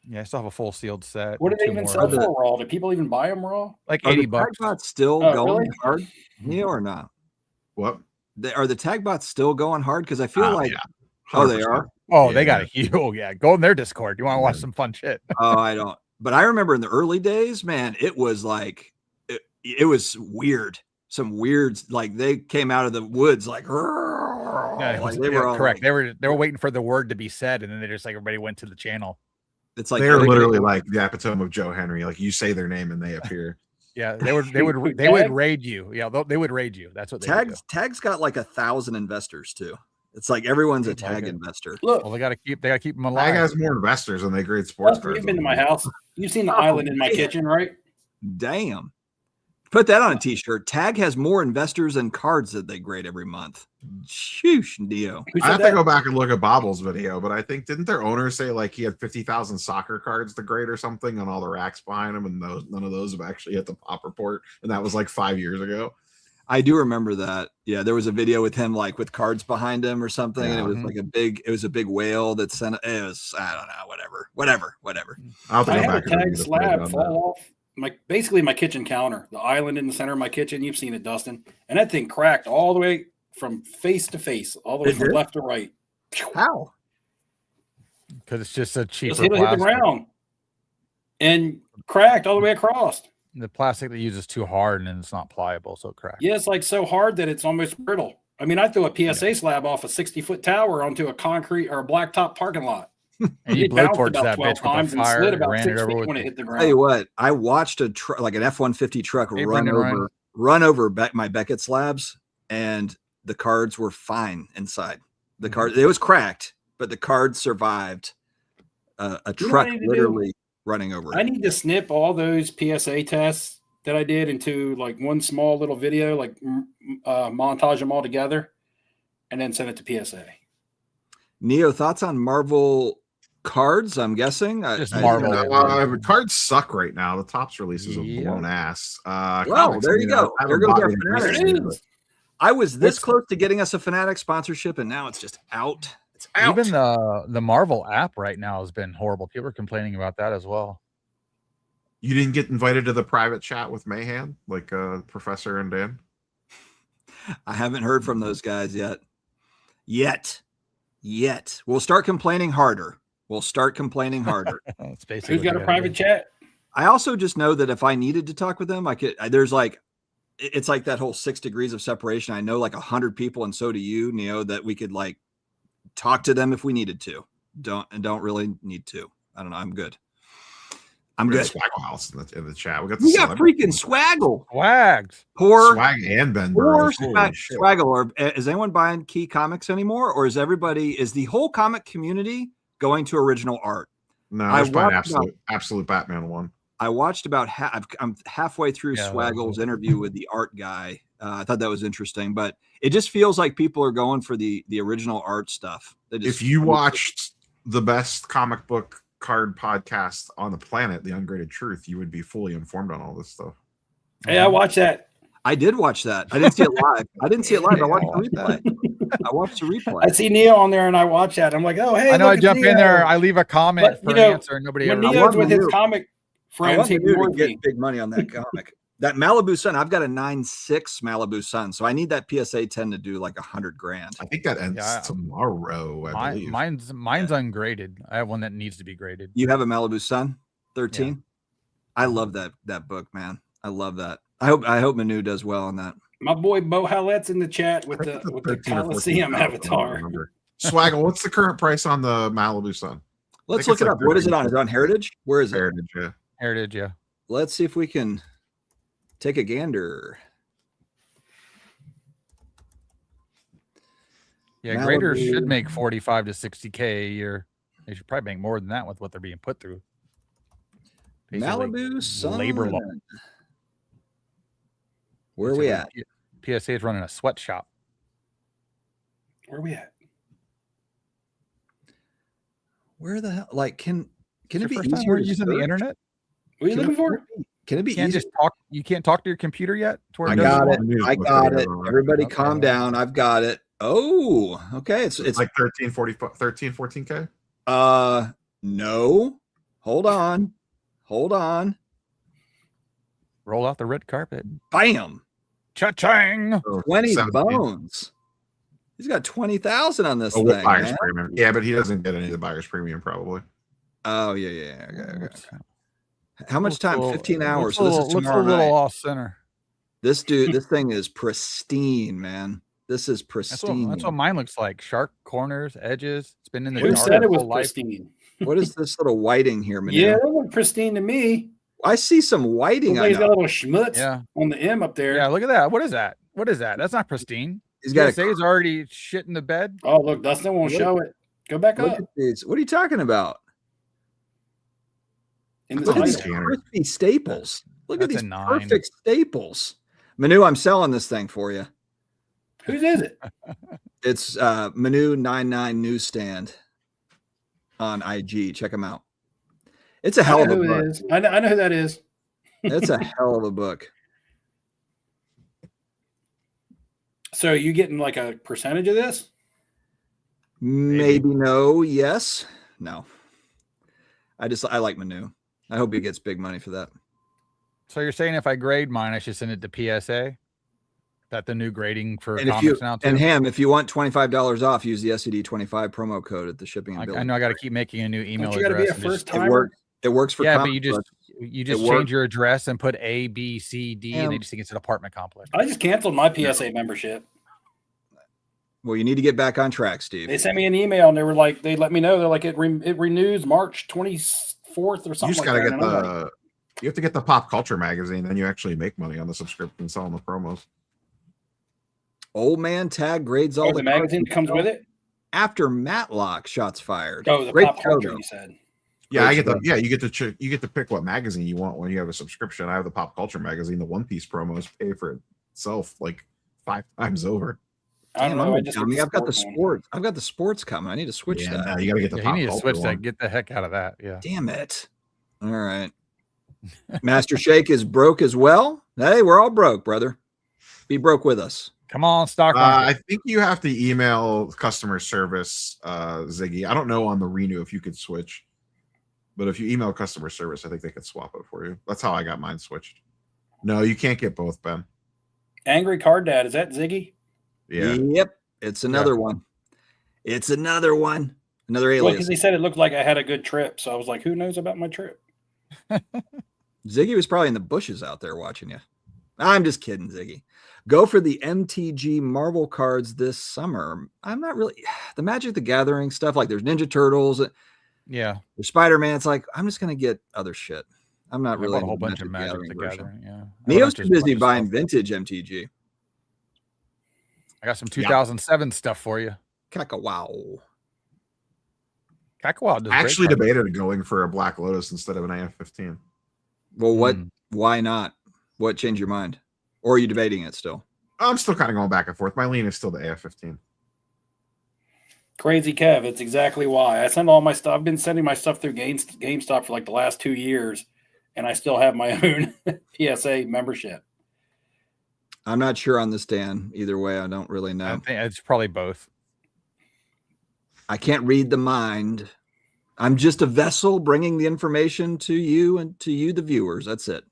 Yeah, I still have a full sealed set. What do they 2 even more. sell for raw? Do people even buy them raw? Like Are the $80. tag bots still Oh, going really? hard? Neo or not? What? Are the tag bots still going hard? Because I feel like Yeah. oh, they are. Oh, they got Yeah. a huge. Yeah, go in their Discord. You want to watch some fun shit? Oh, I don't. But I remember in the early days, man, it was like it was weird. Some weird, like they came out of the woods like, Yeah, like they were all correct. like- They were waiting for the word to be said, and then they just like everybody went to the channel. it's like They're everybody- literally like the epitome of Joe Henry. Like you say their name and they appear. Yeah, they would Tag? raid you. Yeah, they would raid you. That's what they would do. Tag's got like 1,000 investors too. It's like everyone's a Like tag it. investor. Look, Well, they got to keep them alive. Tag has more investors and they grade sports Dustin, cards. you've been to than my me. house. You've seen the Oh, island in my man. kitchen, right? Damn. Put that on a t-shirt. Tag has more investors and cards that they grade every month. Shoosh, Neo. Who I said have that? to go back and look at Bobble's video, but I think didn't their owner say like he had 50,000 soccer cards to grade or something on all the racks behind him, and none of those have actually hit the pop report, and that was like 5 years ago. I do remember that. Yeah, there was a video with him like with cards behind him or something, and it was Mhm. like it was a big whale that sent it was, I don't know, whatever. I'll have to I go had a back and tag read the slab video on that. fall off basically my kitchen counter, the island in the center of my kitchen. You've seen it, Dustin, and that thing cracked all the way from face to face, all the way It from did? left to right. How? Because it's just a cheaper Just hit the plastic. ground and cracked all the way across. The plastic they use is too hard and then it's not pliable, so it cracks. Yeah, it's like so hard that it's almost brittle. I mean, I threw a PSA slab off a 60-foot tower onto a concrete or a blacktop parking lot. And you It bounced blowtorch about that 12 bitch times with a and fire, slid about ran 6 it over feet with when it hit the Tell you ground. what, I watched a truck, like an F-150 truck, Hey, run Brendan, Ryan. over my Beckett slabs, and the cards were fine inside. The card, it was cracked, but the cards survived. A You know what truck I need to do? literally running over I it. need to snip all those PSA tests that I did into like one small little video, like montage them all together, and then send it to PSA. Neo, thoughts on Marvel cards? I'm guessing. Just I- Marvel. The cards suck right now. The Tops releases have Yeah. blown ass. Well, Comics, there you go. I There haven't goes bought our any Fanatics. recently, There it is. I was this What's- close to getting us a Fanatic sponsorship, and now it's just out. It's out. Even the Marvel app right now has been horrible. People are complaining about that as well. You didn't get invited to the private chat with Mayhan, like Professor and Dan? I haven't heard from those guys yet. Yet. We'll start complaining harder. That's basically Who's got what a you private gotta do. chat? I also just know that if I needed to talk with them, I could. There's like, it's like that whole 6 degrees of separation. I know like 100 people, and so do you, Neo, that we could like talk to them if we needed to. Don't really need to. I don't know. I'm good. I'm We got good. Swaggle House in the chat. We got the We got celebrity- freaking Swaggle. Wags. Poor Swag and Ben Poor Burrows. Holy shit. Swaggle. Or is anyone buying Key Comics anymore, or is the whole comic community going to original art? No, I I was buying watched absolute Batman one. I watched about I'm halfway through Yeah, Swaggle's interview with the art guy. I thought that was interesting, but it just feels like people are going for the original art stuff. They just- If you watched the best comic book card podcast on the planet, The Ungraded Truth, you would be fully informed on all this stuff. Hey, I watched that. I did watch that. I didn't see it live. I Yeah, watched I the replay. I watched the replay. I see Neo on there, and I watch that. I'm like, oh, hey, I know I look at jump in Neo. there, I leave a comment But, for you an know, answer, and nobody When ever. I Neo's want with his Manu. comic I friends, want he Manu to warns me. get big money on that comic. That Malibu Sun, I've got a 9.6 Malibu Sun, so I need that PSA 10 to do like $100,000. I think that ends Yeah, tomorrow, I believe. Mine's ungraded. I have one that needs to be graded. You have a Malibu Sun 13? I love that book, man. I love that. I hope Manu does well on that. My boy Bo Hallett's in the chat with I think the it's with the 13 or 14, Coliseum I don't avatar. remember. Swaggle, what's the current price on the Malibu Sun? Let's think look it's it like up. What is it on? 13. Is it on Heritage? Where is it? Heritage, yeah. Heritage, yeah. Let's see if we can take a gander. Yeah, graders Malibu. should make 45 to 60K a year. They should probably make more than that with what they're being put through. Basically, Malibu Sun. labor law. Where are we at? PSA is running a sweatshop. Where are we at? Where the hell? Like, can It's it your be first time easier we're to using the search? internet? What are you Can looking it- for? Can it be You can't easier? just talk. You can't talk to your computer yet. To where I it does got all? it. I got it. Everybody calm down. I've got it. Oh, okay. It's It's like 14K. no. Hold on. Roll out the red carpet. Bam. Cha-chang! So 20 17. bones. He's got 20,000 on this Oh, with thing. buyer's Man. premium. Yeah, but he doesn't get any of the buyer's premium probably. Oh, yeah. Okay. How much Looks time? a little- 15 hours. looks So a this little- is looks a tomorrow little night. off center. This thing is pristine, man. This is That's pristine. what mine looks like. Sharp corners, edges. It's been in the Who dark said it its was whole life. pristine? What is this little whiting here, Manu? Yeah, that looked pristine to me. I see some whiting. I He's got a know. little schmutz Yeah, on the M up there. yeah. Look at that. What is that? What is that? That's not pristine. He's got PSA is already shit in the bed. Oh, look, Dustin won't Look- show it. Go back Look up at these. What are you talking about? in the Look at title. these Scanner. crispy staples. Look at That's a these 9. perfect staples. Manu, I'm selling this thing for you. Whose is it? It's Manu 99 Newsstand on IG. Check them out. It's a I hell know of a who it book. is. I know who that is. It's a hell of a book. So are you getting like a percentage of this? Maybe no, yes, no. I like Manu. I hope he gets big money for that. So you're saying if I grade mine, I should send it to PSA? That the new grading for And if comics you now too? and Ham, if you want $25 off, use the SED25 promo code at the shipping and I billing. know I got to keep making a new email Don't you got to be address. a and just- first It timer? works. It works for yeah, but comic you books. just works. change your address and put A, B, C, D, and they Ham. just think it's an apartment complex. I just canceled my PSA membership. Well, you need to get back on track, Steve. They sent me an email and they were like, they let me know they're like it renews March 24th or something. You just like gotta that. get And I'm like, you have to get the Pop Culture magazine, then you actually make money on the subscription selling the promos. Old man tag grades all oh, the magazine that comes with it. after Matlock shots fired. Oh, the Great pop show, culture. though. You said. Yeah, I Great get show. the you get to you get to pick what magazine you want when you have a subscription. I have the Pop Culture magazine. The One Piece promos pay for itself like 5 times over. I don't Damn, know. I'm I just dummy. get I've got the sports one. sports. I've got the sports coming. I need to switch Yeah, that. no, you gotta get the Yeah, Pop you need to Culture switch one. that. Get the heck out of that. Yeah. Damn it. All right. Master Shake is broke as well. Hey, we're all broke, brother. Be broke with us. Come on, stock. I think you have to email customer service, Ziggy. I don't know on the renew if you could switch, but if you email customer service, I think they could swap it for you. That's how I got mine switched. No, you can't get both, Ben. Angry Card Dad. Is that Ziggy? Yeah, Yep. It's another one. It's another one. Another Well, alias. because he said it looked like I had a good trip, so I was like, who knows about my trip? Ziggy was probably in the bushes out there watching you. I'm just kidding, Ziggy. Go for the MTG Marvel cards this summer. I'm not really the Magic the Gathering stuff. Like there's Ninja Turtles, Yeah. there's Spider-Man. It's like I'm just gonna get other shit. I'm not I really bought a whole into bunch of Magic Gathering the version. Gathering. Yeah. Neo's too Just a bunch busy of buying stuff. vintage MTG. I got some 2007 stuff for you. Caca-wow. Kakawao does I actually great cards. debated going for a Black Lotus instead of an AF-15. Well, what? Hmm. Why not? What changed your mind? Or are you debating it still? I'm still kind of going back and forth. My lean is still the AF-15. Crazy Kev. It's exactly why I send all my stuff. I've been sending my stuff through GameStop for like the last 2 years, and I still have my own PSA membership. I'm not sure on this, Dan. Either way, I don't really I know. think it's probably both. I can't read the mind. I'm just a vessel bringing the information to you and to you, the viewers. That's it.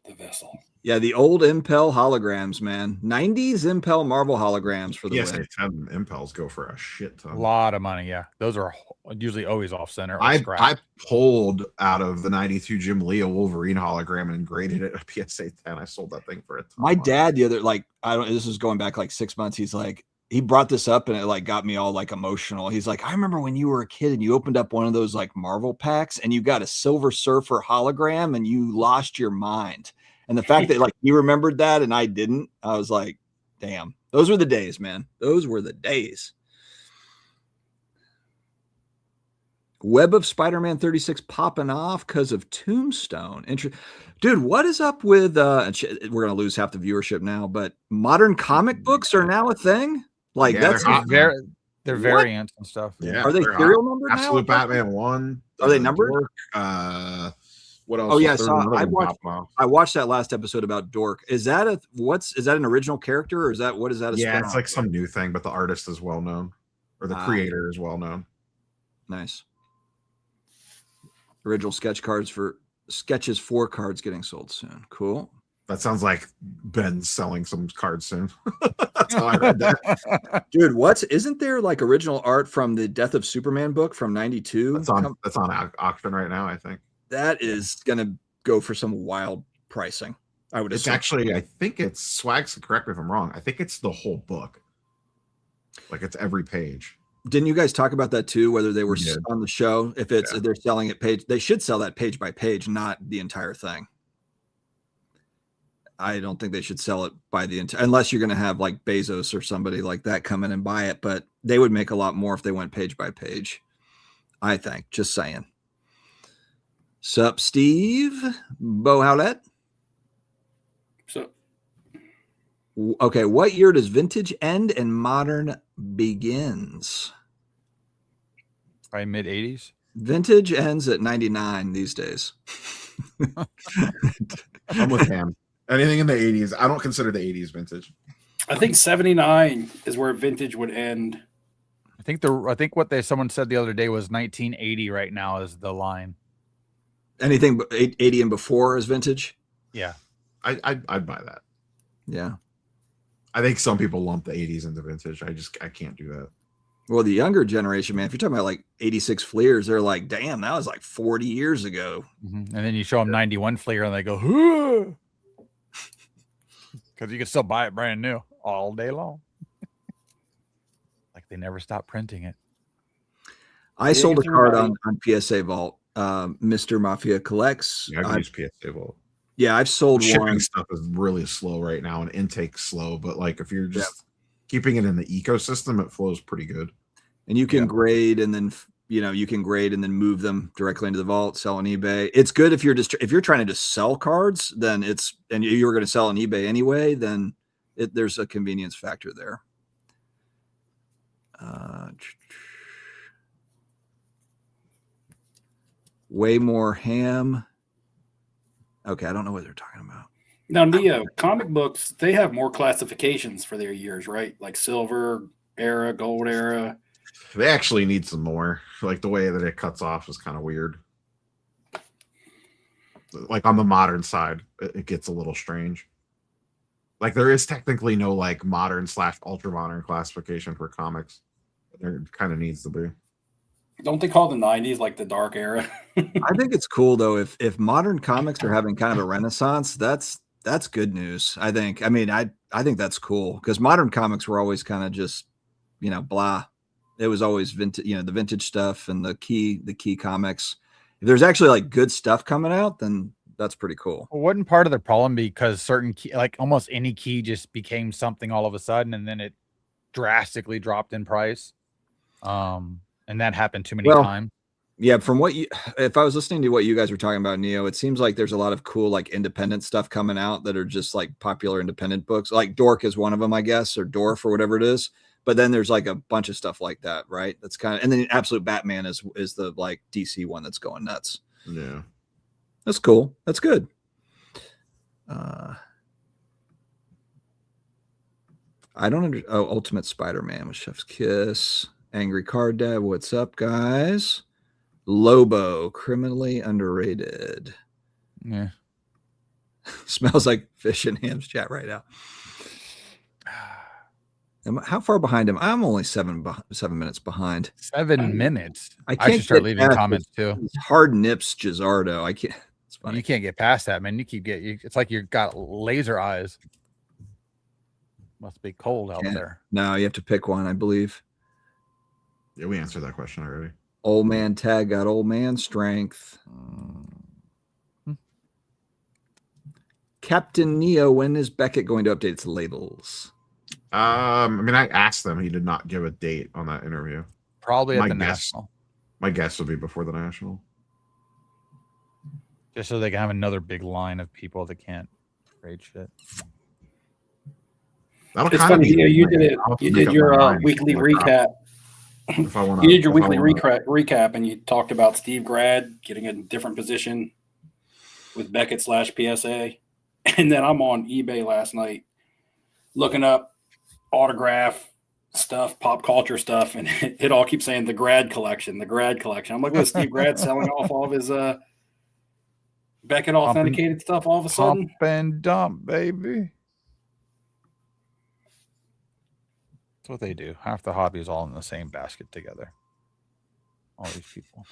The vessel. Yeah, the old Impel holograms, man. 90s Impel Marvel holograms for the Yes, win. 10 Impels go for a shit ton. A lot of money. Yeah. Those are usually always off center. Or I scrap. pulled out of the 92 Jim Leo Wolverine hologram and graded it a PSA 10. I sold that thing for a ton. My of money. dad, the other, like, I don't, this is going back like 6 months. He's like, he brought this up and it like got me all like emotional. He's like, I remember when you were a kid and you opened up one of those like Marvel packs and you got a Silver Surfer hologram and you lost your mind. And the fact that like you remembered that and I didn't, I was like, damn, those were the days, man. Those were the days. Web of Spider-Man 36 popping off because of Tombstone. Dude, what is up with we're gonna lose half the viewership now, but modern comic books are now a thing? Like Yeah, that's they're hot. They're What? variants and stuff. Yeah, are they they're serial numbered now? Absolute Batman 1. Are they numbered? Dork, what else? Oh, yeah, I The third saw- one, another I one watched- popped off. I watched that last episode about Dork. Is that an original character or is that what is that? Yeah, it's spin-off like of? some new thing, but the artist is well known, or the Ah. creator is well known. Nice. Original sketches for cards getting sold soon. Cool. That sounds like Ben selling some cards soon. That's how I read that. Dude, isn't there like original art from the Death of Superman book from 92? That's on auction right now, I think. That is gonna go for some wild pricing. I would It's assume. actually, I think it's Swags, correct me if I'm wrong. I think it's the whole book. Like it's every page. Didn't you guys talk about that too? Whether they were We did. on the show, if Yeah. they're selling it page, they should sell that page by page, not the entire thing. I don't think they should sell it by the entire, unless you're going to have like Bezos or somebody like that come in and buy it. But they would make a lot more if they went page by page. I think. Just saying. Sup, Steve? Bo Howlett? So Okay, what year does vintage end and modern begins? Probably mid 80s. Vintage ends at 99 these days. I'm with him. Anything in the 80s. I don't consider the 80s vintage. I think 79 is where vintage would end. I think what someone said the other day was 1980 right now is the line. Anything 80 and before is vintage. Yeah. I'd buy that. Yeah. I think some people lump the 80s into vintage. I can't do that. Well, the younger generation, man, if you're talking about like 86 Fleers, they're like, damn, that was like 40 years ago. And then you show them 91 Fleer and they go, because you can still buy it brand new all day long. Like they never stopped printing it. I sold a card on PSA Vault. Mr. Mafia Collects. Yeah, I use PSA Vault. Yeah, I've sold Shipping one. stuff is really slow right now, and intake's slow. But like, if you're just keeping it in the ecosystem, it flows pretty good. And you can grade, and then you can grade and then move them directly into the vault, sell on eBay. It's good if you're trying to just sell cards, then and you're going to sell on eBay anyway, then there's a convenience factor there. Way more ham. Okay, I don't know what they're talking about. Now, Neo, comic books, they have more classifications for their years, right? Like silver era, gold era. They actually need some more. Like the way that it cuts off is kind of weird. Like on the modern side, it gets a little strange. Like there is technically no like modern / ultra modern classification for comics. There kind of needs to be. Don't they call the 90s like the dark era? I think it's cool though. If modern comics are having kind of a renaissance, that's good news. I think. I mean, I think that's cool because modern comics were always kind of just, blah. It was always vintage, the vintage stuff and the key comics. If there's actually like good stuff coming out, then that's pretty cool. Well, wasn't part of the problem because certain key, like almost any key just became something all of a sudden, and then it drastically dropped in price. And that happened too many times. Yeah, if I was listening to what you guys were talking about, Neo, it seems like there's a lot of cool like independent stuff coming out that are just like popular independent books. Like Dork is one of them, I guess, or Dorf or whatever it is. But then there's like a bunch of stuff like that, right? That's kind of, and then Absolute Batman is the like DC one that's going nuts. Yeah, that's cool. That's good. I don't Ultimate Spider-Man with Chef's Kiss. Angry Card Dad, what's up, guys? Lobo, criminally underrated. Yeah. Smells like fish and hams chat right now. How far behind am I? I'm only 7 minutes behind. 7 minutes. I can't should start leaving comments too. Hard nips, Gizzardo. I can't. It's funny. You can't get past that, man. It's like you got laser eyes. Must be cold out there. No, you have to pick one, I believe. Yeah, we answered that question already. Old man tag got old man strength. Captain Neo, when is Beckett going to update its labels? I mean, I asked them. He did not give a date on that interview. Probably at the National. My guess would be before the National. Just so they can have another big line of people that can't grade shit. It's funny, you did it. You did your weekly recap. You did your weekly recap, and you talked about Steve Grad getting a different position with Beckett / PSA. And then I'm on eBay last night looking up autograph stuff, pop culture stuff, and it all keeps saying the Grad collection. I'm like, was Steve Grad selling off all of his Beckett authenticated stuff all of a sudden? Pump and dump, baby. That's what they do. Half the hobby is all in the same basket together. All these people.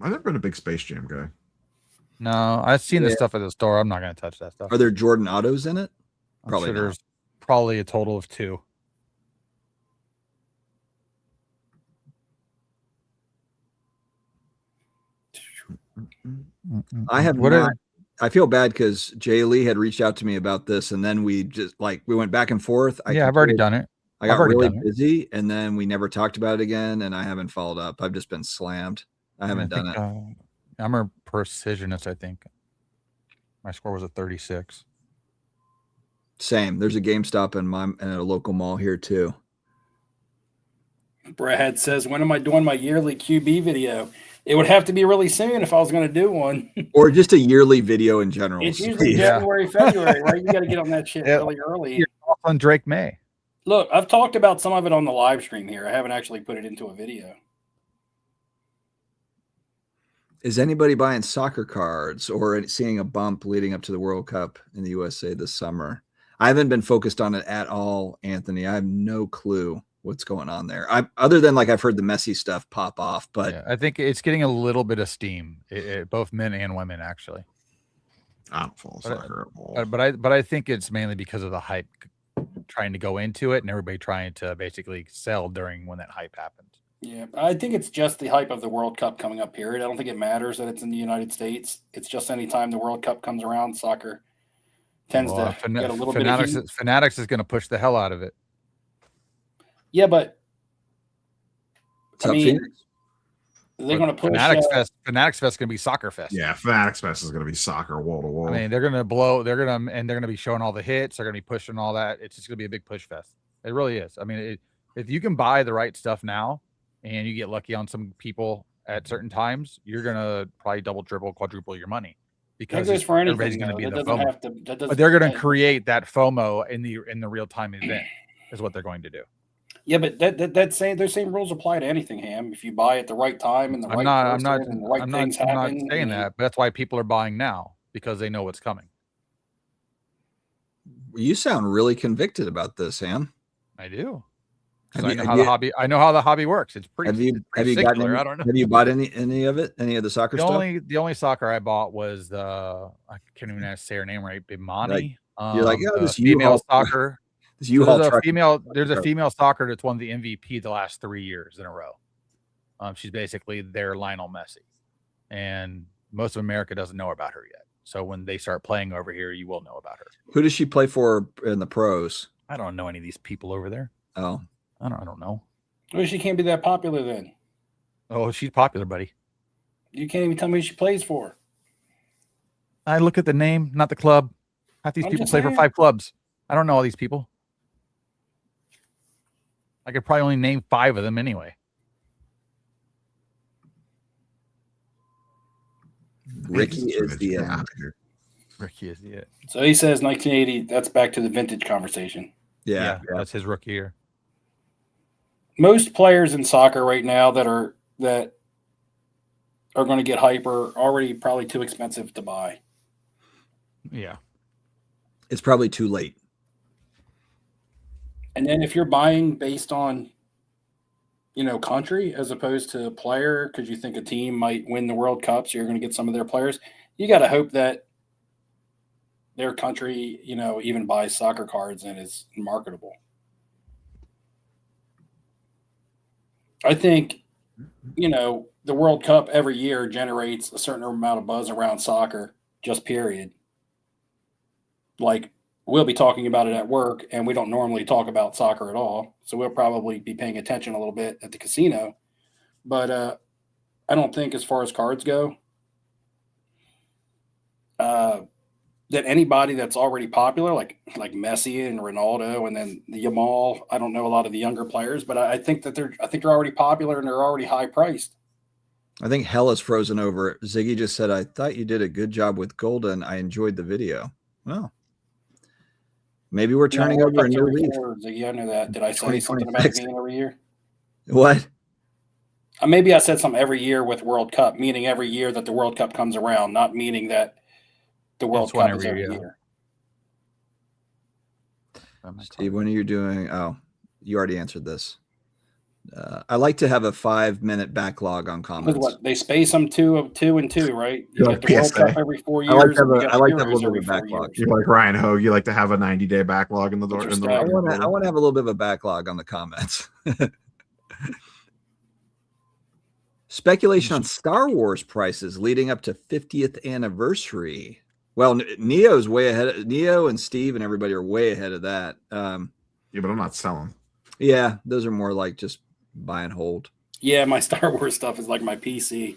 I've never been a big Space Jam guy. No, I've seen the stuff at the store. I'm not going to touch that stuff. Are there Jordan autos in it? Probably there's probably a total of 2. I have not. I feel bad because Jay Lee had reached out to me about this, and then we went back and forth. I've already done it. I got really busy, and then we never talked about it again, and I haven't followed up. I've just been slammed. I haven't done it. I'm a precisionist, I think. My score was a 36. Same. There's a GameStop in a local mall here too. Brad says, when am I doing my yearly QB video? It would have to be really soon if I was going to do one. Or just a yearly video in general. It's usually January, February, right? You got to get on that shit really early. You're off on Drake May. Look, I've talked about some of it on the live stream here. I haven't actually put it into a video. Is anybody buying soccer cards or seeing a bump leading up to the World Cup in the USA this summer? I haven't been focused on it at all, Anthony. I have no clue what's going on there. Other than like I've heard the Messi stuff pop off, but Yeah, I think it's getting a little bit of steam, both men and women actually. I don't follow soccer at all. But I think it's mainly because of the hype trying to go into it and everybody trying to basically sell during when that hype happened. Yeah, I think it's just the hype of the World Cup coming up, period. I don't think it matters that it's in the United States. It's just anytime the World Cup comes around, soccer tends to get a little bit of heat. Fanatics is going to push the hell out of it. Yeah, but Tough I mean, Phoenix. they're going to push Fanatics Fest. Fanatics Fest is going to be soccer fest. Yeah, Fanatics Fest is going to be soccer wall to wall. I mean, they're going to blow. They're going to be showing all the hits. They're going to be pushing all that. It's just going to be a big push fest. It really is. I mean, if you can buy the right stuff now, and you get lucky on some people at certain times, you're going to probably double, triple, quadruple your money because that goes for anything. everybody's going to be in the doesn't FOMO. have to. That doesn't, But they're going to create that FOMO in the real time event is what they're going to do. Yeah, but those same rules apply to anything, Ham. If you buy at the right time and the right I'm person not saying that, but that's why people are buying now because they know what's coming. You sound really convicted about this, Ham. I do. Have I you- know have how you- the hobby. I know how the hobby works. It's pretty. Have you it's pretty gotten singular. any, I don't know. have you bought any of it? Any of the soccer The stuff? only soccer I bought was the I can't even say her name right. Bimani. you're like, oh, the this female U-Haul- soccer. This U-Haul There's a truck. female soccer that's won the MVP the last 3 years in a row. She's basically their Lionel Messi, and most of America doesn't know about her yet. So when they start playing over here, you will know about her. Who does she play for in the pros? I don't know any of these people over there. Oh, I don't know. Well, she can't be that popular then. Oh, she's popular, buddy. You can't even tell me who she plays for. I look at the name, not the club. Half these I'm people just play for saying. 5 clubs. I don't know all these people. I could probably only name 5 of them anyway. Ricky is the Get end. out of here. Ricky is it. So he says 1980. That's back to the vintage conversation. Yeah, That's his rookie year. Most players in soccer right now that are going to get hype are already probably too expensive to buy. Yeah. It's probably too late. And then if you're buying based on, country as opposed to player, because you think a team might win the World Cup, so you're going to get some of their players, you got to hope that their country, even buys soccer cards and is marketable. I think, the World Cup every year generates a certain amount of buzz around soccer, just period. Like, we'll be talking about it at work, and we don't normally talk about soccer at all. So we'll probably be paying attention a little bit at the casino. But I don't think as far as cards go, that anybody that's already popular, like Messi and Ronaldo, and then the Yamal, I don't know a lot of the younger players, but I think that they're already popular and they're already high priced. I think hell is frozen over. Ziggy just said, I thought you did a good job with Golden. I enjoyed the video. Well, maybe we're turning over a new leaf. Yeah, I know that. Did I say something about it being every year? What? Maybe I said something every year with World Cup, meaning every year that the World Cup comes around, not meaning that the World Cup is every year. Steve, when are you doing? Oh, you already answered this. I like to have a 5-minute backlog on comments. What, they space them 2 and 2, right? You Like get the World PSA. Cup every 4 years. I like to have and you a got little Euros bit of every a 4 backlog. years. You're like Ryan Hogue. You like to have a 90-day backlog in the door. Just In the that. I want to have a little bit of a backlog on the comments. Speculation on Star Wars prices leading up to 50th anniversary. Well, Neo's way ahead. Neo and Steve and everybody are way ahead of that. Yeah, but I'm not selling. Yeah, those are more like just buy and hold. Yeah, my Star Wars stuff is like my PC.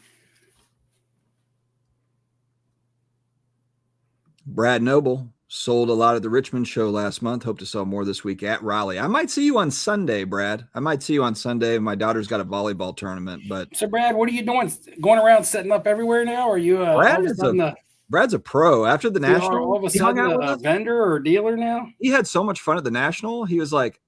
Brad Noble sold a lot at the Richmond show last month. Hope to sell more this week at Raleigh. I might see you on Sunday, Brad. I might see you on Sunday. My daughter's got a volleyball tournament, but So, Brad, what are you doing? Going around setting up everywhere now? Or are you Brad's a pro. After the national, all of a he hung sudden out with a us. vendor or dealer now? He had so much fun at the national. He was like,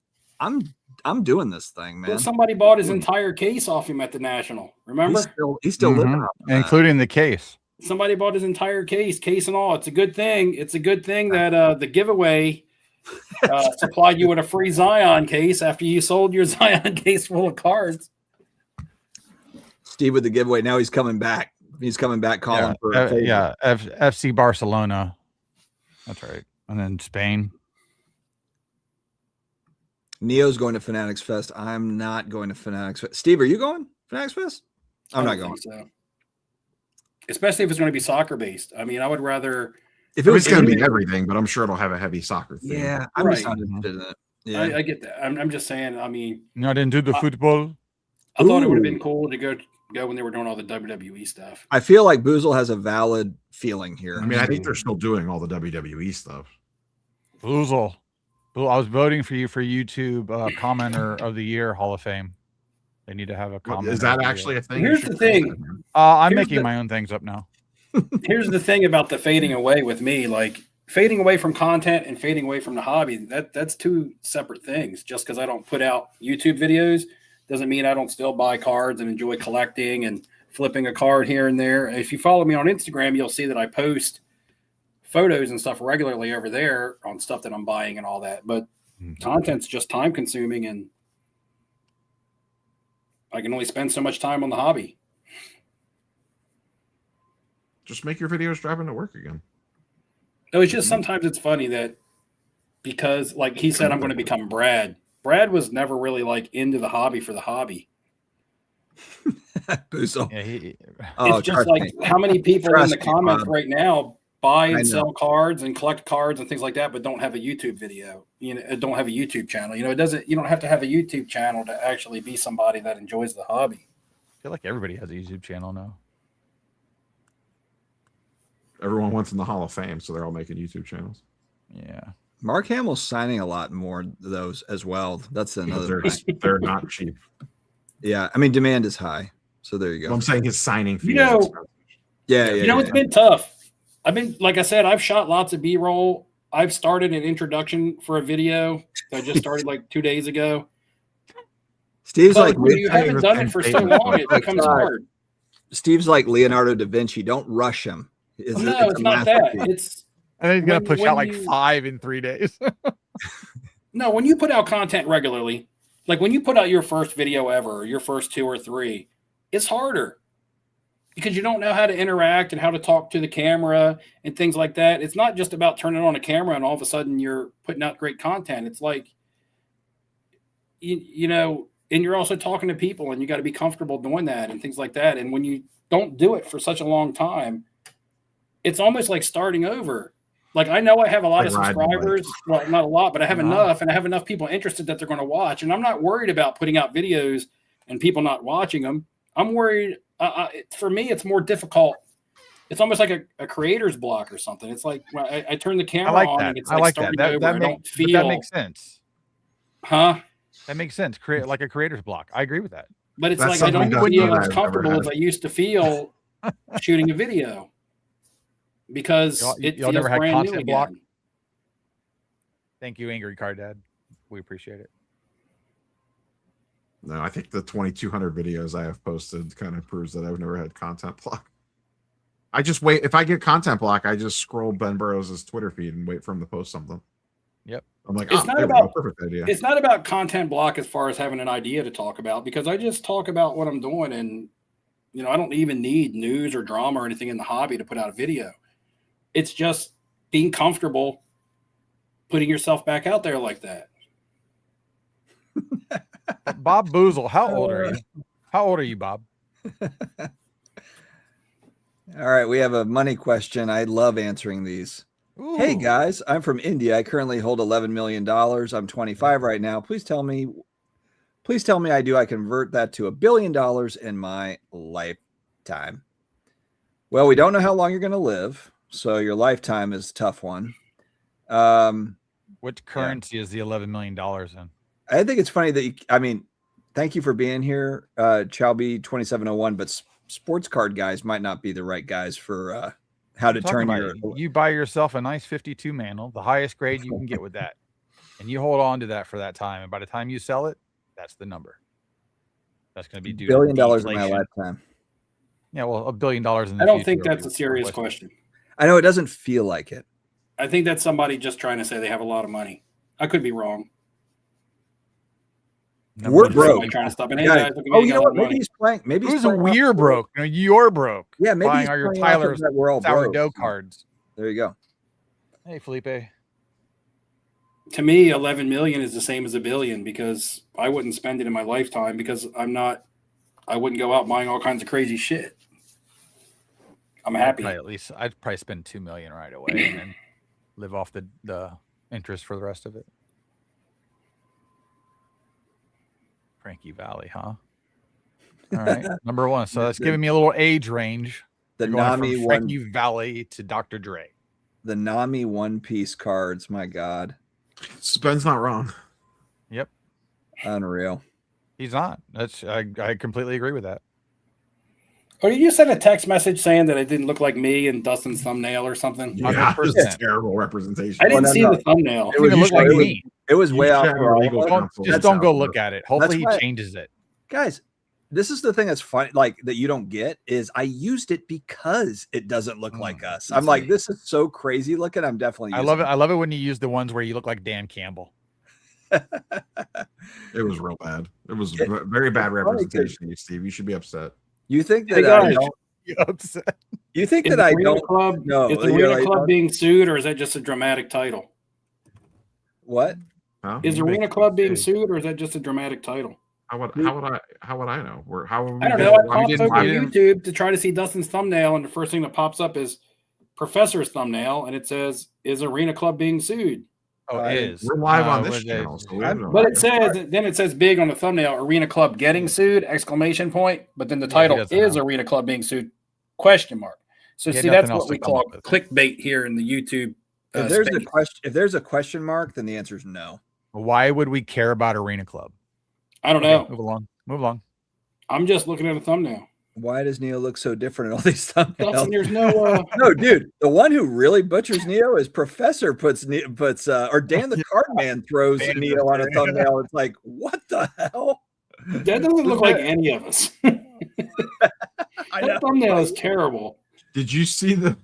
I'm doing this thing, man. Well, somebody bought his entire case off him at the National. Remember? He's still living Mhm. off of that. Including the case. Somebody bought his entire case and all. It's a good thing. It's a good thing that the giveaway supplied you with a free Zion case after you sold your Zion case full of cards. Steve with the giveaway. Now he's coming back. He's coming back calling for a favor. FC Barcelona. That's right. And then Spain. Neo's going to Fanatics Fest. I'm not going to Fanatics Fest. Steve, are you going Fanatics Fest? I'm not I don't going. think so. Especially if it's going to be soccer based. I mean, I would rather. If it was It's going to be NBA everything, but I'm sure it'll have a heavy soccer theme. yeah, I'm just Right. not interested in it. Yeah, I get that. I'm just saying. I mean, Not into the football. I thought it would have Ooh. been cool to go when they were doing all the WWE stuff. I feel like Boozle has a valid feeling here. I mean, I think they're still doing all the WWE stuff. Boozle. I was voting for you for YouTube commenter of the year Hall of Fame. They need to have a comment. Is that actually a thing? You Here's should the thing. post that. I'm Here's making the- my own things up now. Here's the thing about the fading away with me, like fading away from content and fading away from the hobby. That's two separate things. Just because I don't put out YouTube videos doesn't mean I don't still buy cards and enjoy collecting and flipping a card here and there. If you follow me on Instagram, you'll see that I post photos and stuff regularly over there on stuff that I'm buying and all that. But content's just time consuming, and I can only spend so much time on the hobby. Just make your videos driving to work again. No, it's just sometimes it's funny that because, like he said, I'm going to become Brad. Brad was never really like into the hobby for the hobby. Boozle. Yeah, Oh, It's just trust like me. how many people in Trust the me, comments Bob. right now buy I and know. sell cards and collect cards and things like that, but don't have a YouTube video. You know, don't have a YouTube channel. You know, it doesn't. You don't have to have a YouTube channel to actually be somebody that enjoys the hobby. I feel like everybody has a YouTube channel now. Everyone wants in the Hall of Fame, so they're all making YouTube channels. Yeah. Mark Hamill's signing a lot more of those as well. That's another. They're not cheap. Yeah, I mean demand is high, so there you go. I'm saying his signing fee. You know- is expensive. Yeah, You know, it's been tough. I've been, like I said, I've shot lots of B-roll. I've started an introduction for a video that I just started like 2 days ago. Steve's But like when you haven't done it for so long, it becomes hard. Steve's like Leonardo da Vinci. Don't rush him. No, it's not that. It's I think he's gonna When- push when out like you- 5 in 3 days. no, when you put out content regularly, like when you put out your first video ever, or your first 2 or 3, it's harder because you don't know how to interact and how to talk to the camera and things like that. It's not just about turning on a camera and all of a sudden you're putting out great content. It's like, you know, and you're also talking to people and you got to be comfortable doing that and things like that. And when you don't do it for such a long time, it's almost like starting over. Like I know I have a lot of Like riding a bike. subscribers, well, not a lot, but I have enough, and I have enough people interested that they're going to watch. And I'm not worried about putting out videos and people not watching them. I'm worried. For me, it's more difficult. It's almost like a creator's block or something. It's like when I turn the I camera like on that. and it's I like like that. starting That, over. that, I make, don't but feel, that makes sense. huh? That makes sense. Create like a creator's block. I agree with that. But it's That's like I something don't Dustin feel and I as have never comfortable had. as I used to feel shooting a video because Y'all- it y'all feels never had brand new content block? again. Thank you, Angry Card Dad. We appreciate it. No, I think the 2,200 videos I have posted kind of proves that I've never had content block. I just wait. If I get content block, I just scroll Ben Burrows' Twitter feed and wait for him to post something. Yep. I'm like, It's oh, not there we go. about- Perfect idea. It's not about content block as far as having an idea to talk about because I just talk about what I'm doing and you know I don't even need news or drama or anything in the hobby to put out a video. It's just being comfortable putting yourself back out there like that. Bob Boozle, how old are you? How old are you, Bob? All right, we have a money question. I love answering these. Hey Ooh. guys, I'm from India. I currently hold $11 million. I'm 25 right now. Please tell me I convert that to $1 billion in my lifetime. Well, we don't know how long you're going to live, so your lifetime is a tough one. Which currency is the $11 million in? I think it's funny that thank you for being here, Chalby 2701, but sports card guys might not be the right guys for how to Talking turn about your. it. You buy yourself a nice 52 mantle, the highest grade you can get with that, and you hold on to that for that time. And by the time you sell it, That's the number. That's going to be due $1 billion to in my deflation. lifetime. Yeah, well, $1 billion in the I don't future think will that's be a serious worth it. question. I know it doesn't feel like it. I think that's somebody just trying to say they have a lot of money. I could be wrong. We're broke. Somebody trying to stop it. Hey, Yeah. guys, look at me, Oh, I you got know a lot what? of Maybe money. he's playing. Maybe he's Who's playing off we're the- broke? No, you're broke. Yeah, maybe buying he's all your playing off of Tyler's that we're all sourdough broke. cards. There you go. Hey, Felipe. To me, 11 million is the same as $1 billion because I wouldn't spend it in my lifetime because I wouldn't go out buying all kinds of crazy shit. I'm happy. I'd probably spend $2 million right away and then live off the interest for the rest of it. Frankie Valley, huh? All right, number one. So that's giving me a little age range. The We're going Nami from one, Frankie Valley to Dr. Dre. the Nami One Piece cards. My God, Ben's not wrong. Yep, unreal. he's not. I completely agree with that. Oh, you sent a text message saying that it didn't look like me and Dustin's thumbnail or something? Yeah, 100%. it's terrible representation. I didn't no, see no. the thumbnail. It was, It looked like it was- me. It was You way should off. have for all legal of us. counsel. Just That's don't go how- look at it. Hopefully he why- changes it. Guys, this is the thing that's funny, like that you don't get is I used it because it doesn't look like us. I'm like, this is so crazy looking. I'm definitely. I love it. I love it when you use the ones where you look like Dan Campbell. It was real bad. It was very bad representation, of you, Steve. You should be upset. You think Hey, that I guys. don't? You're upset. You think Is that the I Arena don't? Club, No, is the you're Arena like, Club being sued, or is that just a dramatic title? What? Huh? Is You make Arena Club being big- sued, or is that just a dramatic title? How would I know? How would we I don't get know. I it? popped didn't- open you didn't- YouTube to try to see Dustin's thumbnail, and the first thing that pops up is Professor's thumbnail, and it says, "Is Arena Club being sued?" Oh, it is. We're live on No, this it channel, is. so we have no But it idea. says big on the thumbnail, Arena Club getting sued! Exclamation point. But then the Yeah, he title doesn't is know. Arena Club being sued? Question mark. So He had see, nothing that's else what to we come call up with. clickbait here in the YouTube. If there's a space. question, if there's a question mark, then the answer is no. Why would we care about Arena Club? I don't Okay, know. move along. Move along. I'm just looking at a thumbnail. Why does Neo look so different in all these Dustin, thumbnails? there's no. No, dude, the one who really butchers Neo is Professor or Dan the Card Man throws Dan Neo on a the- thumbnail. It's like, what the hell? That doesn't look like any of us. I That know. thumbnail is terrible. Did you see the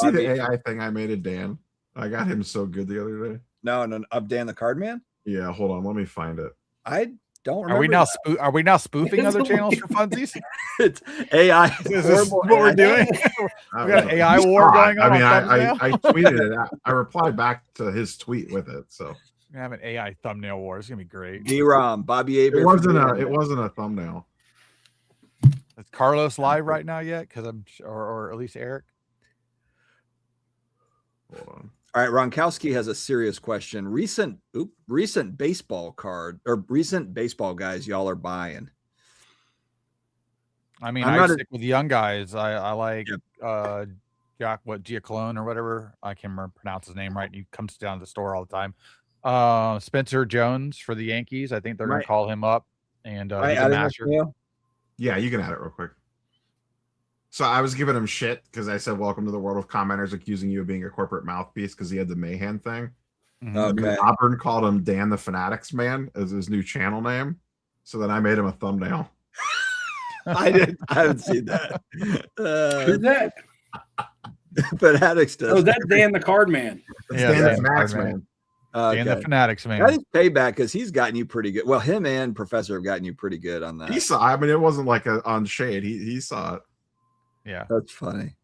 Bobby. AI thing I made of Dan? I got him so good the other day. No, of Dan the Card Man. Yeah, hold on, let me find it. I don't remember. Are we now spoofing It's other the channels way- for funsies? It's AI. Is this horrible what we're AI. doing? We got an AI war going on I mean, on I tweeted it. I replied back to his tweet with it. So We're gonna have an AI thumbnail war. It's gonna be great. D-Rom, Bobby Aber. it wasn't a thumbnail. Is Carlos live right now yet? Because or at least Eric. Hold on. All right, Ronkowski has a serious question. Recent baseball card or recent baseball guys y'all are buying. I mean, I'm I not a- stick with young guys. I like Giacalone or whatever. I can't remember pronounce his name right. He comes down to the store all the time. Spencer Jones for the Yankees. I think they're Right. gonna call him up. And Right, he's a adding this, master. Neo? Yeah, you can add it real quick. So I was giving him shit because I said, "Welcome to the world of commenters accusing you of being a corporate mouthpiece," because he had the Mayhem thing. Mhm. Okay. Auburn called him Dan the Fanatics Man as his new channel name. So then I made him a thumbnail. I haven't seen that. Who's that? Fanatics does. Oh, that's Dan the Card Man. It's Yeah, Dan Dan the Fanatics Cardman. Man. And the Okay. Fanatics, man. That is payback because he's gotten you pretty good. Well, him and Professor have gotten you pretty good on that. He saw. I mean, it wasn't like on shade. He saw it. Yeah. That's funny.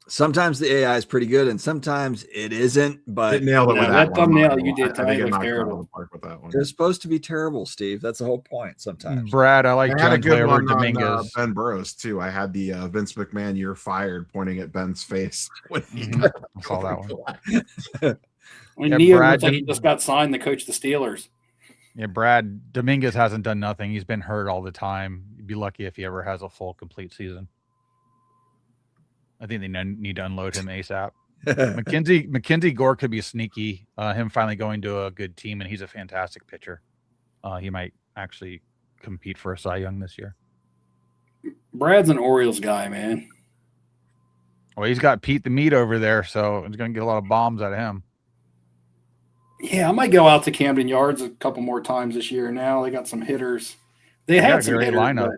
Sometimes the AI is pretty good, and sometimes it isn't. But It nailed it Yeah, with that one. thumbnail you did I tonight think it was knocked it out of terrible. the park with that one. they're supposed to be terrible, Steve. That's the whole point. Sometimes. Brad, I like I had a John good Clay over one on Dominguez. Ben Burrows too. I had the Vince McMahon "You're fired" pointing at Ben's face when he Mhm. got I saw that one. one. I mean, Yeah, Neo Brad looks like he didn't- just got signed to coach the Steelers. Yeah, Brad Dominguez hasn't done nothing. He's been hurt all the time. You'd be lucky if he ever has a full, complete season. I think they need to unload him ASAP. Mackenzie Gore could be sneaky. Him finally going to a good team, and he's a fantastic pitcher. He might actually compete for a Cy Young this year. Brad's an Orioles guy, man. Well, he's got Pete the Meat over there, so he's going to get a lot of bombs out of him. Yeah, I might go out to Camden Yards a couple more times this year. Now they got some hitters. They They got had a some great hitters, lineup.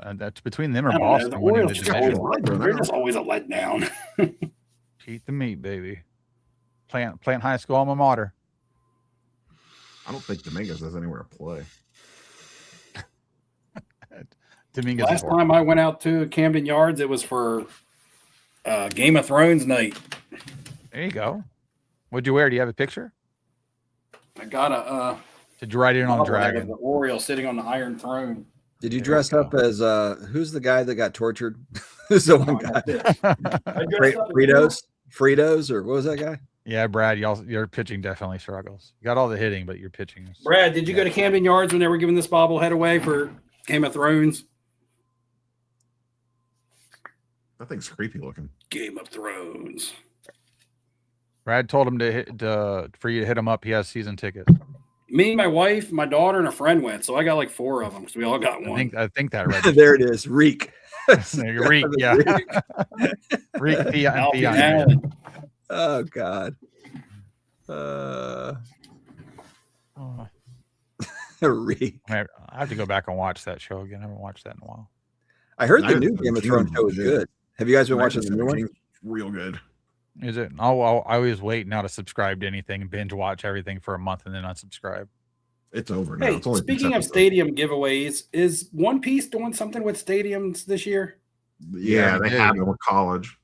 but That's between them or I don't know. Boston The winning the Orioles just always division. they're just always a letdown. Eat the meat, baby. Plant high school alma mater. I don't think Dominguez has anywhere to play. Dominguez. Last time I went out to Camden Yards, it was for Game of Thrones night. There you go. What'd you wear? Do you have a picture? I got a Did you ride in on bobblehead of Dragon? the Oriole sitting on the Iron Throne. Did you There we dress up as who's the guy that got tortured? Who's the one guy? I dressed up as Fritos, or what was that guy? Yeah, Brad, your pitching definitely struggles. You got all the hitting, but your pitching is. Brad, did you go to Camden Yards when they were giving this bobblehead away for Game of Thrones? That thing's creepy looking. Game of Thrones. Brad told him for you to hit him up. He has season tickets. Me, my wife, my daughter, and a friend went, so I got like 4 of them because we all got one. I think that right. There it is. Reek. Reek, yeah. Reek, Thea, and Alfie Theon. Allen. Oh God. Reek. I have to go back and watch that show again. I haven't watched that in a while. I heard I the new haven't Game of seen Thrones it, show is yeah. good. Have you guys been watching the new one? Real good. Is it? I always wait now to subscribe to anything and binge watch everything for a month and then unsubscribe. It's over now. Hey, It's only speaking of stadium giveaways, is One Piece doing something with stadiums this year? Yeah, they they did. have it with college.